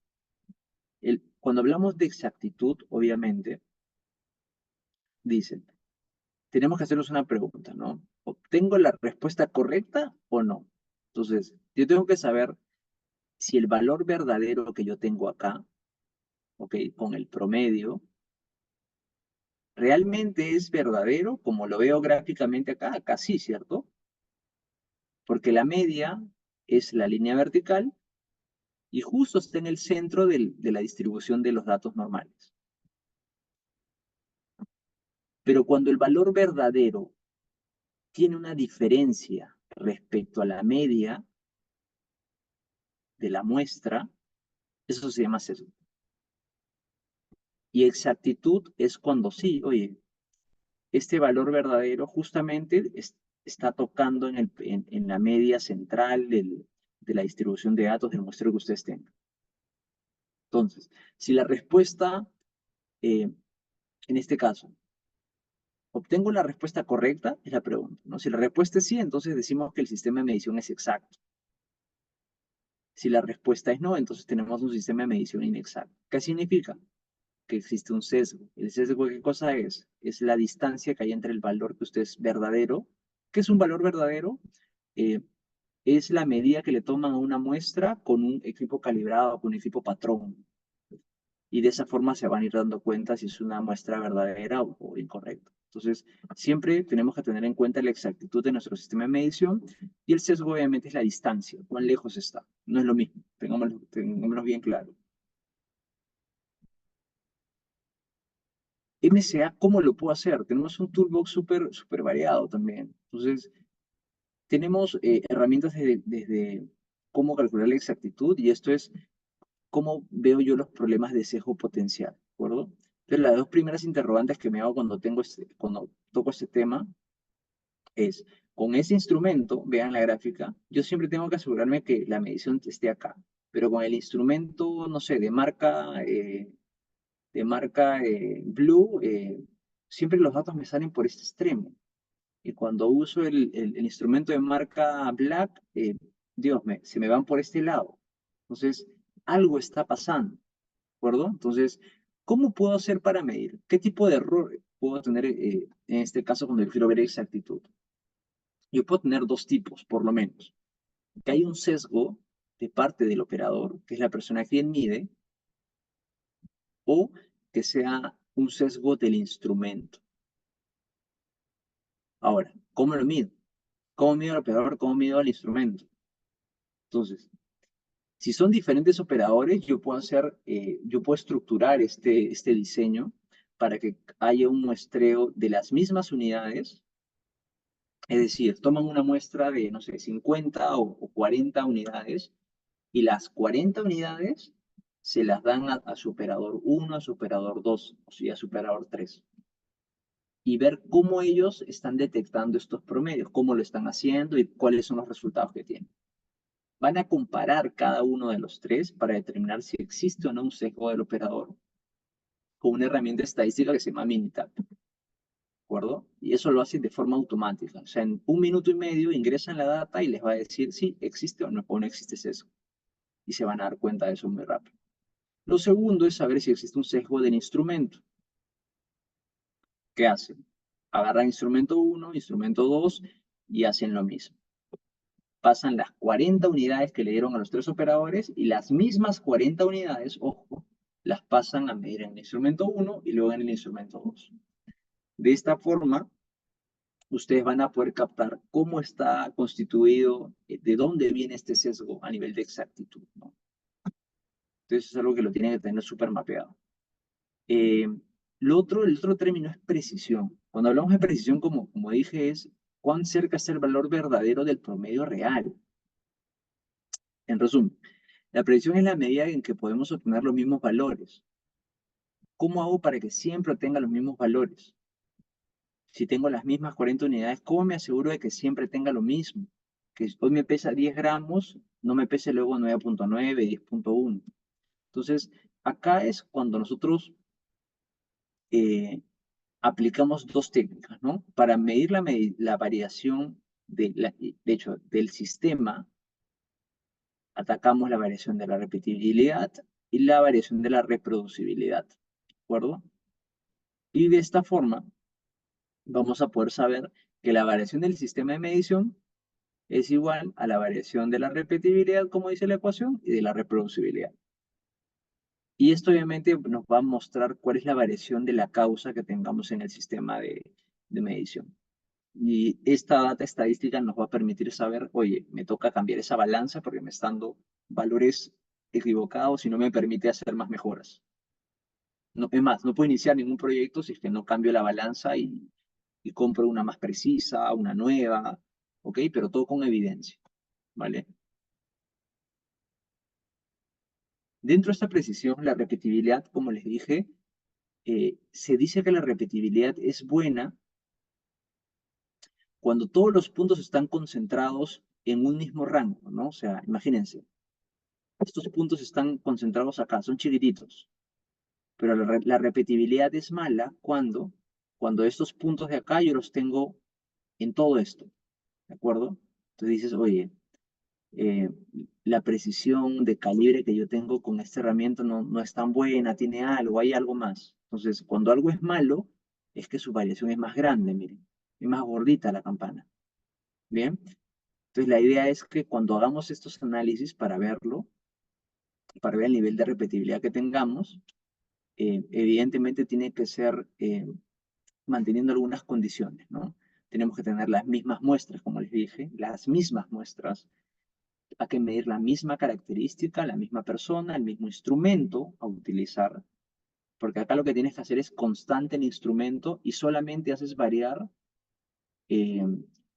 Cuando hablamos de exactitud, obviamente, dicen, tenemos que hacernos una pregunta, ¿no? ¿Obtengo la respuesta correcta o no? Entonces, yo tengo que saber si el valor verdadero que yo tengo acá, ¿ok? Con el promedio, realmente es verdadero, como lo veo gráficamente acá, acá sí, ¿cierto? Porque la media es la línea vertical y justo está en el centro de la distribución de los datos normales. Pero cuando el valor verdadero tiene una diferencia respecto a la media de la muestra, eso se llama sesgo. Y exactitud es cuando sí, oye, este valor verdadero justamente está tocando en la media central de la distribución de datos del muestreo que ustedes tengan. Entonces, si la respuesta, en este caso, ¿obtengo la respuesta correcta? Es la pregunta, ¿no? Si la respuesta es sí, entonces decimos que el sistema de medición es exacto. Si la respuesta es no, entonces tenemos un sistema de medición inexacto. ¿Qué significa? Que existe un sesgo. ¿El sesgo qué cosa es? Es la distancia que hay entre el valor que usted es verdadero. ¿Qué es un valor verdadero? Eh, es la medida que le toman a una muestra con un equipo calibrado, con un equipo patrón. Y de esa forma se van a ir dando cuenta si es una muestra verdadera o incorrecta. Entonces, siempre tenemos que tener en cuenta la exactitud de nuestro sistema de medición y el sesgo obviamente es la distancia, cuán lejos está. No es lo mismo, tengámoslo bien claro. MCA, ¿cómo lo puedo hacer? Tenemos un toolbox súper variado también. Entonces, tenemos herramientas desde cómo calcular la exactitud y esto es cómo veo yo los problemas de sesgo potencial, ¿de acuerdo? Entonces, las dos primeras interrogantes que me hago cuando toco este tema es, con ese instrumento, vean la gráfica, yo siempre tengo que asegurarme que la medición esté acá, pero con el instrumento, no sé, de marca Blue, siempre los datos me salen por este extremo. Y cuando uso el instrumento de marca Black, Dios, se me van por este lado. Entonces, algo está pasando, ¿de acuerdo? Entonces, ¿cómo puedo hacer para medir? ¿Qué tipo de error puedo tener en este caso cuando yo quiero ver exactitud? Yo puedo tener dos tipos, por lo menos. Que hay un sesgo de parte del operador, que es la persona quien mide, o que sea un sesgo del instrumento. Ahora, ¿cómo lo mido? ¿Cómo mido al operador? ¿Cómo mido al instrumento? Entonces, si son diferentes operadores, yo puedo estructurar este diseño para que haya un muestreo de las mismas unidades. Es decir, toman una muestra de, no sé, 50 o 40 unidades y las 40 unidades se las dan a su operador 1, a su operador 2, o sea, a su operador 3. Y ver cómo ellos están detectando estos promedios, cómo lo están haciendo y cuáles son los resultados que tienen. Van a comparar cada uno de los tres para determinar si existe o no un sesgo del operador con una herramienta estadística que se llama Minitab. ¿De acuerdo? Y eso lo hacen de forma automática. O sea, en 1 minuto y medio ingresan la data y les va a decir si existe o no existe sesgo. Y se van a dar cuenta de eso muy rápido. Lo segundo es saber si existe un sesgo del instrumento. ¿Qué hacen? Agarran instrumento 1, instrumento 2 y hacen lo mismo. Pasan las 40 unidades que le dieron a los tres operadores y las mismas 40 unidades, ojo, las pasan a medir en el instrumento 1 y luego en el instrumento 2. De esta forma, ustedes van a poder captar cómo está constituido, de dónde viene este sesgo a nivel de exactitud, ¿no? Entonces es algo que lo tienen que tener súper mapeado. El otro término es precisión. Cuando hablamos de precisión, como dije, es cuán cerca está el valor verdadero del promedio real. En resumen, la precisión es la medida en que podemos obtener los mismos valores. ¿Cómo hago para que siempre obtenga los mismos valores? Si tengo las mismas 40 unidades, ¿cómo me aseguro de que siempre tenga lo mismo? Que hoy me pesa 10 gramos, no me pese luego 9.9, 10.1. Entonces, acá es cuando nosotros aplicamos dos técnicas, ¿no? Para medir la variación, de hecho, del sistema, atacamos la variación de la repetibilidad y la variación de la reproducibilidad, ¿de acuerdo? Y de esta forma vamos a poder saber que la variación del sistema de medición es igual a la variación de la repetibilidad, como dice la ecuación, y de la reproducibilidad. Y esto obviamente nos va a mostrar cuál es la variación de la causa que tengamos en el sistema de medición. Y esta data estadística nos va a permitir saber, oye, me toca cambiar esa balanza porque me están dando valores equivocados y no me permite hacer más mejoras. No, es más, no puedo iniciar ningún proyecto si es que no cambio la balanza y compro una más precisa, una nueva, ¿ok? Pero todo con evidencia, ¿vale? Dentro de esta precisión, la repetibilidad, como les dije, se dice que la repetibilidad es buena cuando todos los puntos están concentrados en un mismo rango, ¿no? O sea, imagínense, estos puntos están concentrados acá, son chiquititos, pero la repetibilidad es mala cuando estos puntos de acá yo los tengo en todo esto, ¿de acuerdo? Entonces dices, oye, eh, la precisión de calibre que yo tengo con esta herramienta no es tan buena, tiene algo, hay algo más. Entonces, cuando algo es malo, es que su variación es más grande, miren, es más gordita la campana, ¿bien? Entonces, la idea es que cuando hagamos estos análisis para verlo, para ver el nivel de repetibilidad que tengamos, evidentemente tiene que ser manteniendo algunas condiciones, ¿no? Tenemos que tener las mismas muestras, como les dije, las mismas muestras. Hay que medir la misma característica, la misma persona, el mismo instrumento a utilizar, porque acá lo que tienes que hacer es constante el instrumento y solamente haces variar eh,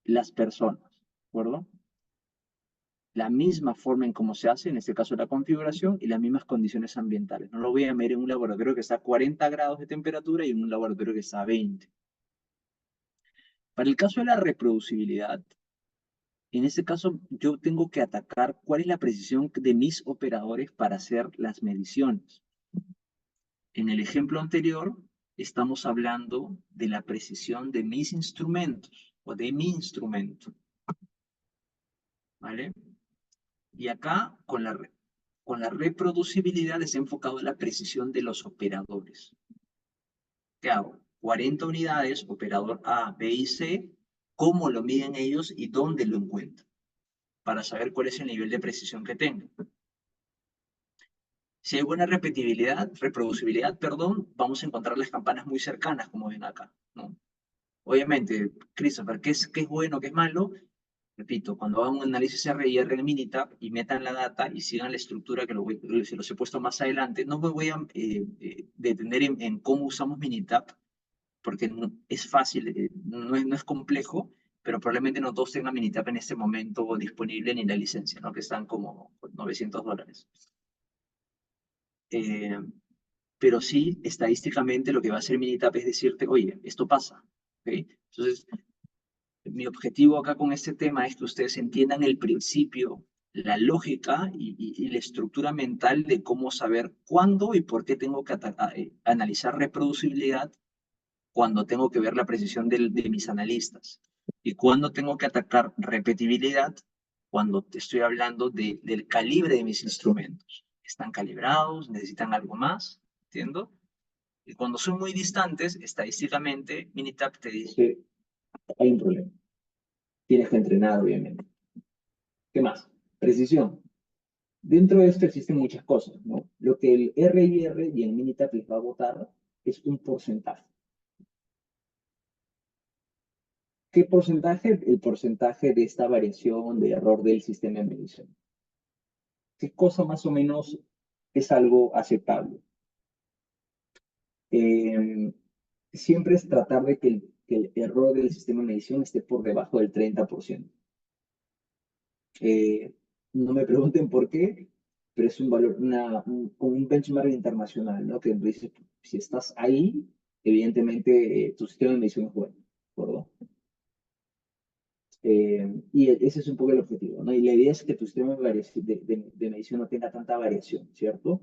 las personas, ¿de acuerdo? La misma forma en cómo se hace, en este caso la configuración, y las mismas condiciones ambientales. No lo voy a medir en un laboratorio que está a 40 grados de temperatura y en un laboratorio que está a 20. Para el caso de la reproducibilidad, en este caso yo tengo que atacar cuál es la precisión de mis operadores para hacer las mediciones. En el ejemplo anterior, estamos hablando de la precisión de mis instrumentos o de mi instrumento, ¿vale? Y acá, con la reproducibilidad, es enfocado en la precisión de los operadores. ¿Qué hago? 40 unidades, operador A, B y C, ¿cómo lo miden ellos y dónde lo encuentran? Para saber cuál es el nivel de precisión que tengo. Si hay buena reproducibilidad, perdón, vamos a encontrar las campanas muy cercanas, como ven acá, ¿no? Obviamente, Christopher, ¿qué es bueno, qué es malo? Repito, cuando hagan un análisis R y R en Minitab y metan la data y sigan la estructura se los he puesto más adelante, no me voy a detener en cómo usamos Minitab, porque es fácil, no es complejo, pero probablemente no todos tengan Minitab en este momento disponible ni la licencia, ¿no? Que están como $900. Eh, pero sí, estadísticamente lo que va a hacer Minitab es decirte, oye, esto pasa. ¿Okay? Entonces, mi objetivo acá con este tema es que ustedes entiendan el principio, la lógica y la estructura mental de cómo saber cuándo y por qué tengo que analizar reproducibilidad cuando tengo que ver la precisión de mis analistas y cuándo tengo que atacar repetibilidad cuando te estoy hablando del calibre de mis instrumentos. ¿Están calibrados? ¿Necesitan algo más? ¿Entiendo? Y cuando son muy distantes, estadísticamente, Minitab te dice, hay un problema. Tienes que entrenar, obviamente. ¿Qué más? Precisión. Dentro de esto existen muchas cosas, ¿no? Lo que el R&R y el Minitab les va a votar es un porcentaje. ¿Qué porcentaje? El porcentaje de esta variación de error del sistema de medición. ¿Qué cosa más o menos es algo aceptable? Siempre es tratar de que el error del sistema de medición esté por debajo del 30%. No me pregunten por qué, pero es un valor, un benchmark internacional, ¿no? Que dice, si estás ahí, evidentemente tu sistema de medición es bueno, ¿de acuerdo? Y ese es un poco el objetivo, ¿no? Y la idea es que tu sistema de medición no tenga tanta variación, ¿cierto?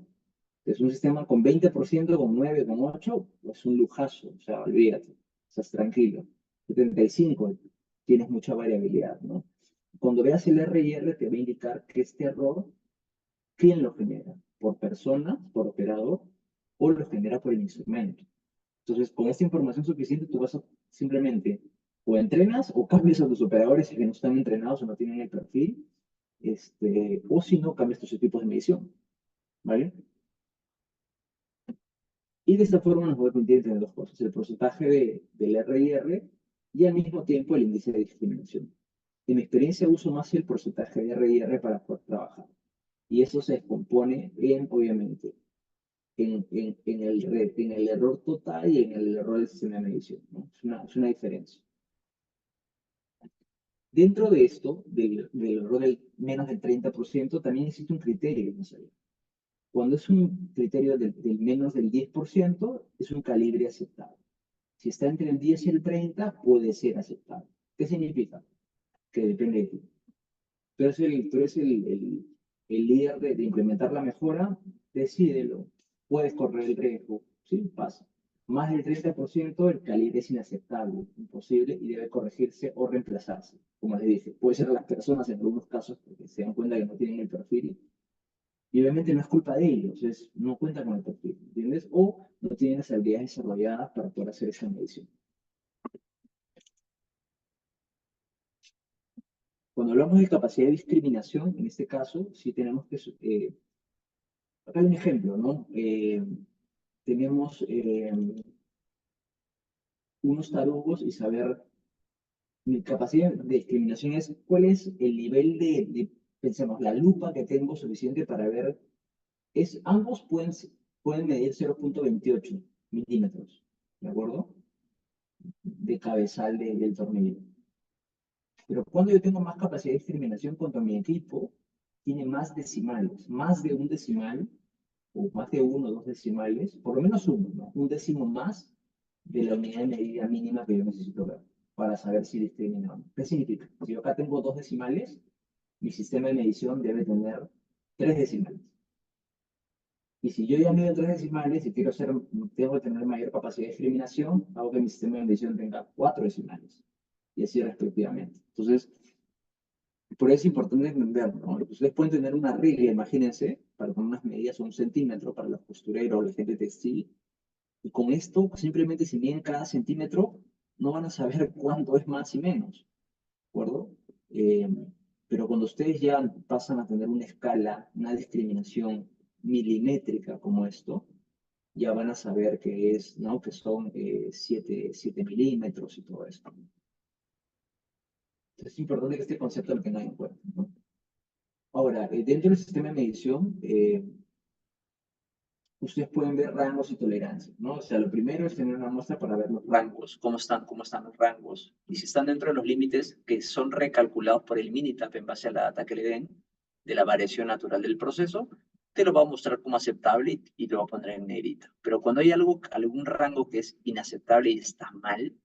Es un sistema con 20%, con 9, con 8, es un lujazo, o sea, olvídate, estás tranquilo. 75, tienes mucha variabilidad, ¿no? Cuando veas el R&R te va a indicar que este error, ¿quién lo genera? ¿Por persona, por operador, o lo genera por el instrumento? Entonces, con esta información suficiente, tú vas a simplemente o entrenas o cambias a tus operadores que no están entrenados o no tienen el perfil, o si no, cambias tus equipos de medición, ¿vale? Y de esta forma nos va a permitir tener dos cosas, el porcentaje del R&R y al mismo tiempo el índice de discriminación. En mi experiencia uso más el porcentaje de R&R para poder trabajar. Y eso se descompone obviamente, en el error total y en el error del sistema de medición, ¿no? Es una diferencia. Dentro de esto, del error del menos del 30%, también existe un criterio que nos ayuda. Cuando es un criterio del menos del 10%, es un calibre aceptable. Si está entre el 10 y el 30, puede ser aceptable. ¿Qué significa? Que depende de ti. Tú eres el líder de implementar la mejora, decídelo. Puedes correr el riesgo, ¿sí? Pasa. Más del 30%, el calibre es inaceptable, imposible y debe corregirse o reemplazarse. Como les dije, puede ser las personas en algunos casos porque se dan cuenta que no tienen el perfil y obviamente no es culpa de ellos, no cuenta con el perfil, ¿entiendes? O no tienen las habilidades desarrolladas para poder hacer esa medición. Cuando hablamos de capacidad de discriminación, en este caso, sí tenemos que... acá hay un ejemplo, ¿no? Tenemos unos tarugos y saber... Mi capacidad de discriminación es cuál es el nivel pensemos, la lupa que tengo suficiente para ver... ambos pueden medir 0,28 milímetros, ¿de acuerdo? De cabezal del tornillo. Pero cuando yo tengo más capacidad de discriminación, cuando mi equipo tiene más decimales, más de un decimal, o más de uno o dos decimales, por lo menos uno, ¿no? Un décimo más de la unidad de medida mínima que yo necesito ver para saber si discrimina o no. ¿Qué significa? Si yo acá tengo dos decimales, mi sistema de medición debe tener tres decimales. Y si yo ya mido tres decimales y tengo que tener mayor capacidad de discriminación, hago que mi sistema de medición tenga cuatro decimales. Y así respectivamente. Entonces, por eso es importante entender, ¿no? Ustedes pueden tener una regla, imagínense, para poner unas medidas, 1 centímetro para los costureros o la gente textil. Y con esto, simplemente si miden cada centímetro, no van a saber cuánto es más y menos, ¿de acuerdo? Pero cuando ustedes ya pasan a tener una escala, una discriminación milimétrica como esto, ya van a saber que es, ¿no? Que son 7 milímetros y todo esto. Entonces es importante que este concepto lo tengan en cuenta, ¿no? Ahora, dentro del sistema de medición, ustedes pueden ver rangos y tolerancias, ¿no? O sea, lo primero es tener una muestra para ver los rangos, cómo están los rangos, y si están dentro de los límites que son recalculados por el Minitab en base a la data que le den de la variación natural del proceso, te lo va a mostrar como aceptable y lo va a poner en negrita. Pero cuando hay algún rango que es inaceptable y está mal, ¿de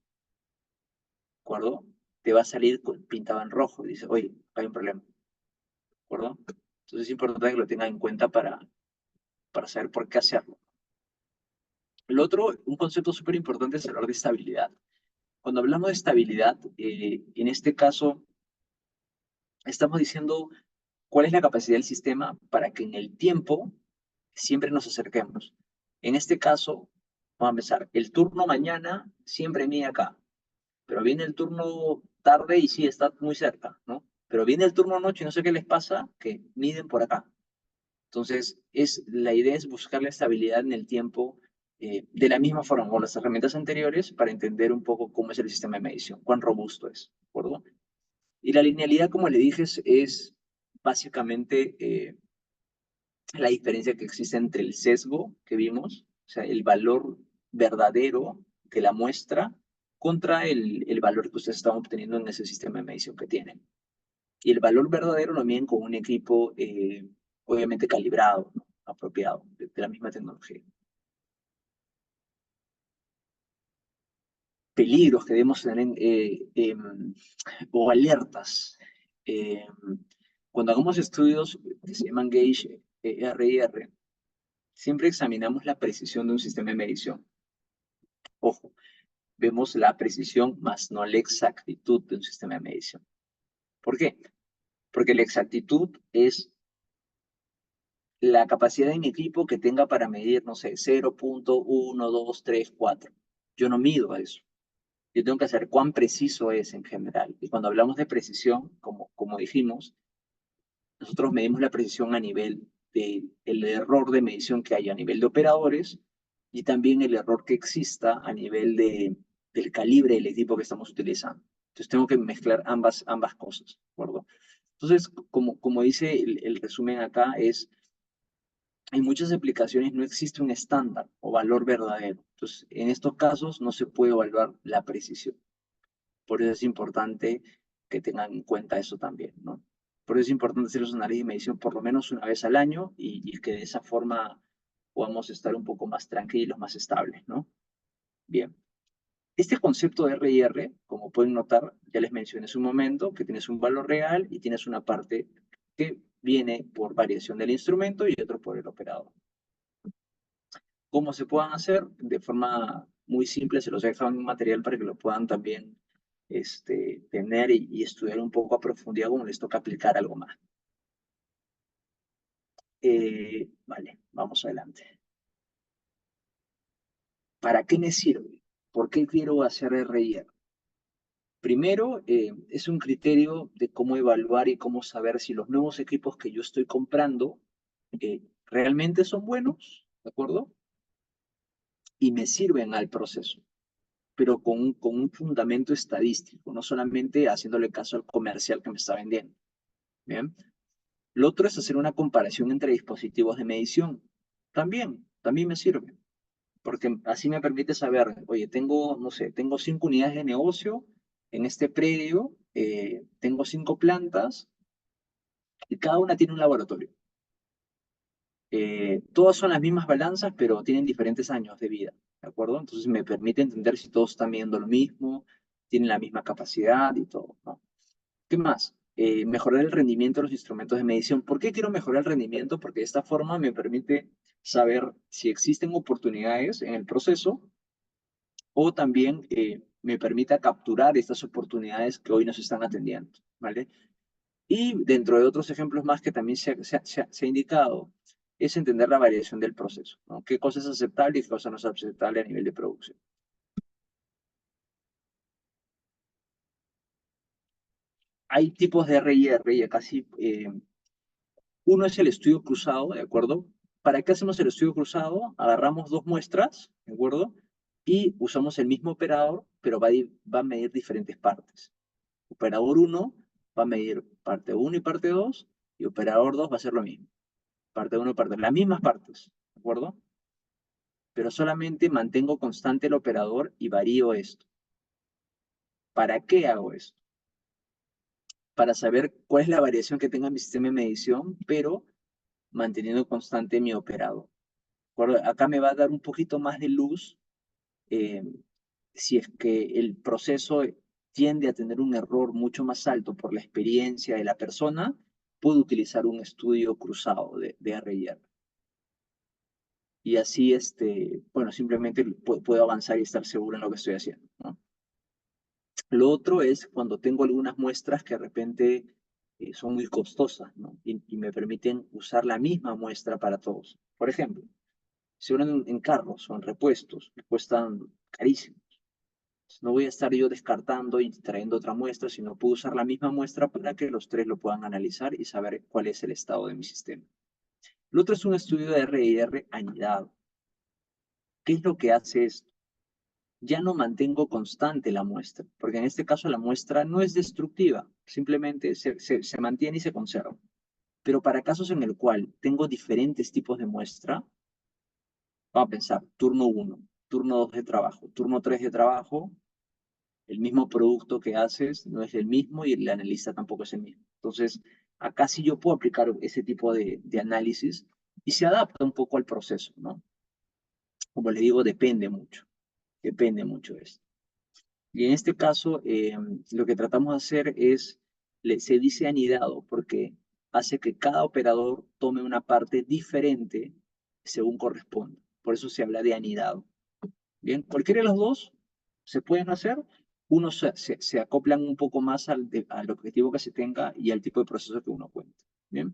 acuerdo? Te va a salir pintado en rojo y dice, oye, hay un problema, ¿de acuerdo? Entonces es importante que lo tengan en cuenta para saber por qué hacerlo. El otro, un concepto súper importante es hablar de estabilidad. Cuando hablamos de estabilidad, en este caso, estamos diciendo cuál es la capacidad del sistema para que en el tiempo siempre nos acerquemos. En este caso, vamos a empezar, el turno mañana siempre mide acá, pero viene el turno tarde y sí, está muy cerca, ¿no? Pero viene el turno noche y no sé qué les pasa, que miden por acá. Entonces, la idea es buscar la estabilidad en el tiempo de la misma forma con las herramientas anteriores para entender un poco cómo es el sistema de medición, cuán robusto es, ¿de acuerdo? Y la linealidad, como le dije, es básicamente la diferencia que existe entre el sesgo que vimos, o sea, el valor verdadero de la muestra contra el valor que ustedes están obteniendo en ese sistema de medición que tienen. Y el valor verdadero lo miden con un equipo obviamente calibrado, ¿no? Apropiado, de la misma tecnología. Peligros que debemos tener o alertas. Cuando hagamos estudios que se llaman Gauge RIR, siempre examinamos la precisión de un sistema de medición. Ojo, vemos la precisión más no la exactitud de un sistema de medición. ¿Por qué? Porque la exactitud es la capacidad de mi equipo que tenga para medir, no sé, 0.1, 2, 3, 4. Yo no mido eso. Yo tengo que saber cuán preciso es en general. Y cuando hablamos de precisión, como dijimos, nosotros medimos la precisión a nivel del error de medición que hay a nivel de operadores y también el error que exista a nivel del calibre del equipo que estamos utilizando. Entonces tengo que mezclar ambas cosas, ¿de acuerdo? Entonces, como dice el resumen acá, en muchas aplicaciones no existe un estándar o valor verdadero. Entonces, en estos casos no se puede evaluar la precisión. Por eso es importante que tengan en cuenta eso también, ¿no? Por eso es importante hacer los análisis de medición por lo menos una vez al año y que de esa forma podamos estar un poco más tranquilos, más estables, ¿no? Bien. Este concepto de R y R, como pueden notar, ya les mencioné hace un momento, que tienes un valor real y tienes una parte que viene por variación del instrumento y otro por el operador. ¿Cómo se puedan hacer? De forma muy simple, se los he dejado en un material para que lo puedan también tener y estudiar un poco a profundidad como les toca aplicar algo más. Vale, vamos adelante. ¿Para qué me sirve? ¿Por qué quiero hacer RIR? Primero, es un criterio de cómo evaluar y cómo saber si los nuevos equipos que yo estoy comprando realmente son buenos, ¿de acuerdo? Y me sirven al proceso, pero con un fundamento estadístico, no solamente haciéndole caso al comercial que me está vendiendo. Bien. Lo otro es hacer una comparación entre dispositivos de medición. También me sirve, porque así me permite saber, oye, tengo, no sé, tengo 5 unidades de negocio en este predio, tengo 5 plantas y cada una tiene un laboratorio. Todas son las mismas balanzas, pero tienen diferentes años de vida, ¿de acuerdo? Entonces me permite entender si todos están midiendo lo mismo, tienen la misma capacidad y todo, ¿no? ¿Qué más? Mejorar el rendimiento de los instrumentos de medición. ¿Por qué quiero mejorar el rendimiento? Porque de esta forma me permite saber si existen oportunidades en el proceso o también me permite capturar estas oportunidades que hoy nos están atendiendo, ¿vale? Y dentro de otros ejemplos más que también se ha indicado, es entender la variación del proceso, ¿no? ¿Qué cosa es aceptable y qué cosa no es aceptable a nivel de producción? Hay tipos de R y R, y acá sí, uno es el estudio cruzado, ¿de acuerdo? ¿Para qué hacemos el estudio cruzado? Agarramos dos muestras, ¿de acuerdo? Y usamos el mismo operador, pero va a medir diferentes partes. Operador 1 va a medir parte 1 y parte 2, y operador 2 va a hacer lo mismo. Parte 1 y parte 2, las mismas partes, ¿de acuerdo? Pero solamente mantengo constante el operador y varío esto. ¿Para qué hago esto? Para saber cuál es la variación que tenga mi sistema de medición, pero manteniendo constante mi operador. Acá me va a dar un poquito más de luz eh, si es que el proceso tiende a tener un error mucho más alto por la experiencia de la persona, puedo utilizar un estudio cruzado de R&R. Y así, bueno, simplemente puedo avanzar y estar seguro en lo que estoy haciendo, ¿no? Lo otro es cuando tengo algunas muestras que de repente son muy costosas, ¿no? Y me permiten usar la misma muestra para todos. Por ejemplo, si uno en carros o en repuestos que cuestan carísimo. No voy a estar yo descartando y trayendo otra muestra, sino puedo usar la misma muestra para que los tres lo puedan analizar y saber cuál es el estado de mi sistema. Lo otro es un estudio de R&R anidado. ¿Qué es lo que hace esto? Ya no mantengo constante la muestra, porque en este caso la muestra no es destructiva, simplemente se mantiene y se conserva. Pero para casos en el cual tengo diferentes tipos de muestra, vamos a pensar, turno 1, turno 2 de trabajo, turno 3 de trabajo, el mismo producto que haces no es el mismo y el analista tampoco es el mismo. Entonces, acá sí yo puedo aplicar ese tipo de análisis y se adapta un poco al proceso, ¿no? Como le digo, depende mucho de esto. Y en este caso, lo que tratamos de hacer es, se dice anidado porque hace que cada operador tome una parte diferente según corresponda. Por eso se habla de anidado. Bien, cualquiera de los dos se pueden hacer. Unos se acoplan un poco más al objetivo que se tenga y al tipo de proceso que uno cuenta. Bien.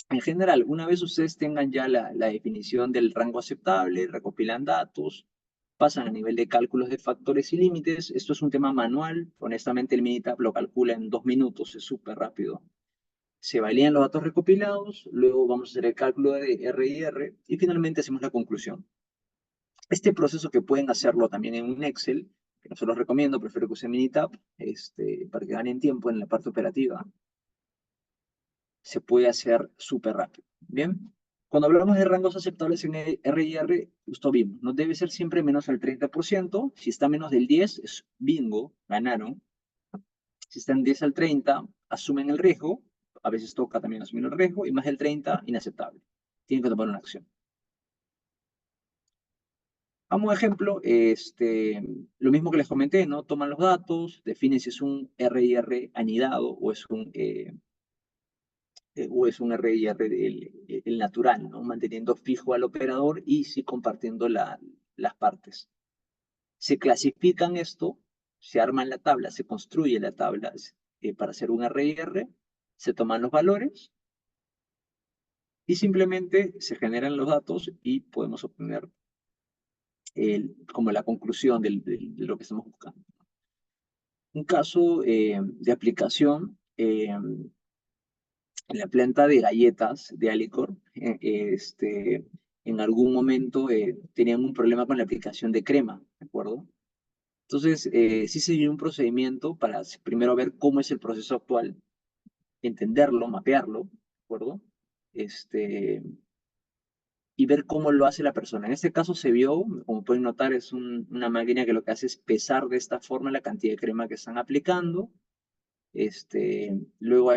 En general, una vez ustedes tengan ya la definición del rango aceptable, recopilan datos, pasan a nivel de cálculos de factores y límites. Esto es un tema manual. Honestamente, el Minitab lo calcula en 2 minutos, es súper rápido. Se validan los datos recopilados, luego vamos a hacer el cálculo de R y R y finalmente hacemos la conclusión. Este proceso que pueden hacerlo también en un Excel, que no se los recomiendo, prefiero que usen Minitab, para que ganen tiempo en la parte operativa, se puede hacer súper rápido. Bien, cuando hablamos de rangos aceptables en R y R, justo vimos, no debe ser siempre menos del 30%. Si está menos del 10, es bingo, ganaron. Si están 10 al 30, asumen el riesgo. A veces toca también asumir el riesgo. Y más del 30, inaceptable. Tienen que tomar una acción. Como ejemplo, lo mismo que les comenté, ¿no? Toman los datos, definen si es un RIR anidado o es un RIR el natural, ¿no? Manteniendo fijo al operador y sí compartiendo las partes. Se clasifican esto, se arman la tabla, se construye la tabla para hacer un RIR, se toman los valores y simplemente se generan los datos y podemos obtener como la conclusión de lo que estamos buscando. Un caso de aplicación en la planta de galletas de Alicor, en algún momento tenían un problema con la aplicación de crema, ¿de acuerdo? Entonces, sí se dio un procedimiento para primero ver cómo es el proceso actual, entenderlo, mapearlo, ¿de acuerdo? Y ver cómo lo hace la persona. En este caso se vio, como pueden notar, es una máquina que lo que hace es pesar de esta forma la cantidad de crema que están aplicando. Luego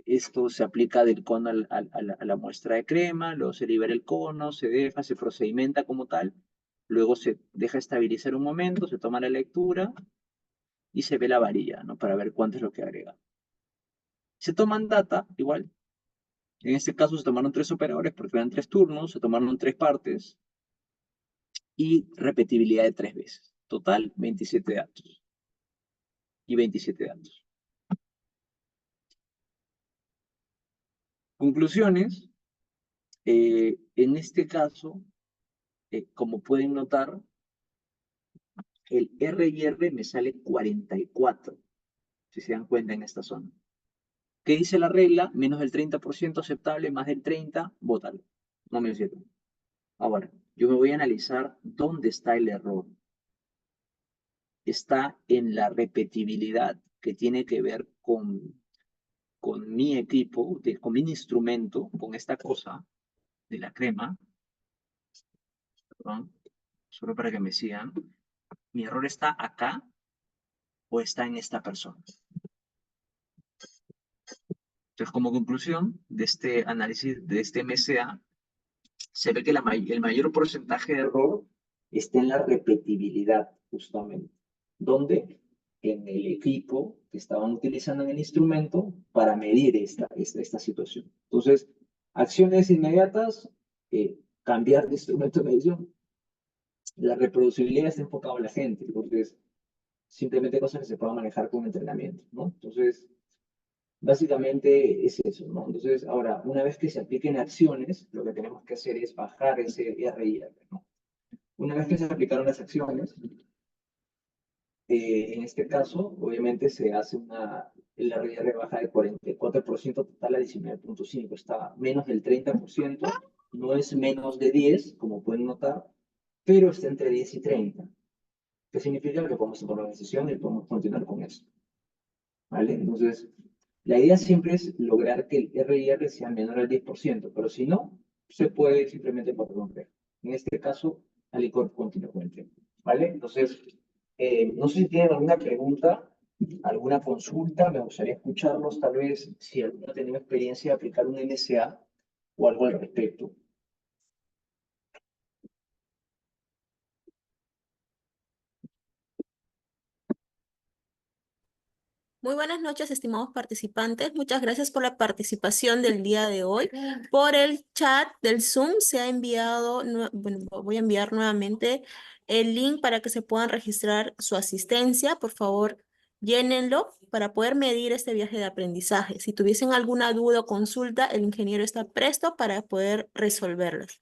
esto se aplica del cono a la muestra de crema, luego se libera el cono, se deja, se procedimenta como tal, luego se deja estabilizar un momento, se toma la lectura y se ve la varilla, ¿no? Para ver cuánto es lo que agrega. Se toman data, igual. En este caso se tomaron 3 operadores porque eran 3 turnos, se tomaron 3 partes y repetibilidad de 3 veces. Total, 27 datos. Y 27 datos. Conclusiones. En este caso, como pueden notar, el R y R me sale 44, si se dan cuenta en esta zona. ¿Qué dice la regla? Menos del 30% aceptable, más del 30, bótalo. No me sirve. Ahora, yo me voy a analizar dónde está el error. Está en la repetibilidad que tiene que ver con mi equipo, con mi instrumento, con esta cosa de la crema. Perdón, solo para que me sigan. ¿Mi error está acá o está en esta persona? Entonces, como conclusión de este análisis, de este MCA, se ve que el mayor porcentaje de error está en la repetibilidad, justamente. ¿Dónde? En el equipo que estaban utilizando en el instrumento para medir esta situación. Entonces, acciones inmediatas, cambiar de instrumento de medición. La reproducibilidad está enfocada a la gente, entonces, simplemente cosas que se puedan manejar con entrenamiento, ¿no? Entonces, básicamente es eso, ¿no? Entonces, ahora, una vez que se apliquen acciones, lo que tenemos que hacer es bajar ese RIR, ¿no? Una vez que se aplicaron las acciones, en este caso, obviamente se hace el RIR baja de 44% total a 19.5, está menos del 30%, no es menos de 10, como pueden notar, pero está entre 10 y 30, que significa que podemos tomar una decisión y podemos continuar con eso, ¿vale? Entonces, la idea siempre es lograr que el RIR sea menor al 10%, pero si no, se puede simplemente romper. En este caso, Alicor continúa con el tiempo, ¿vale? Entonces, no sé si tienen alguna pregunta, alguna consulta, me gustaría escucharlos, tal vez si alguno ha tenido experiencia de aplicar un MSA o algo al respecto.
Muy buenas noches, estimados participantes. Muchas gracias por la participación del día de hoy. Por el chat del Zoom se ha enviado, bueno, voy a enviar nuevamente el link para que se puedan registrar su asistencia. Por favor, llénenlo para poder medir este viaje de aprendizaje. Si tuviesen alguna duda o consulta, el ingeniero está presto para poder resolverlas.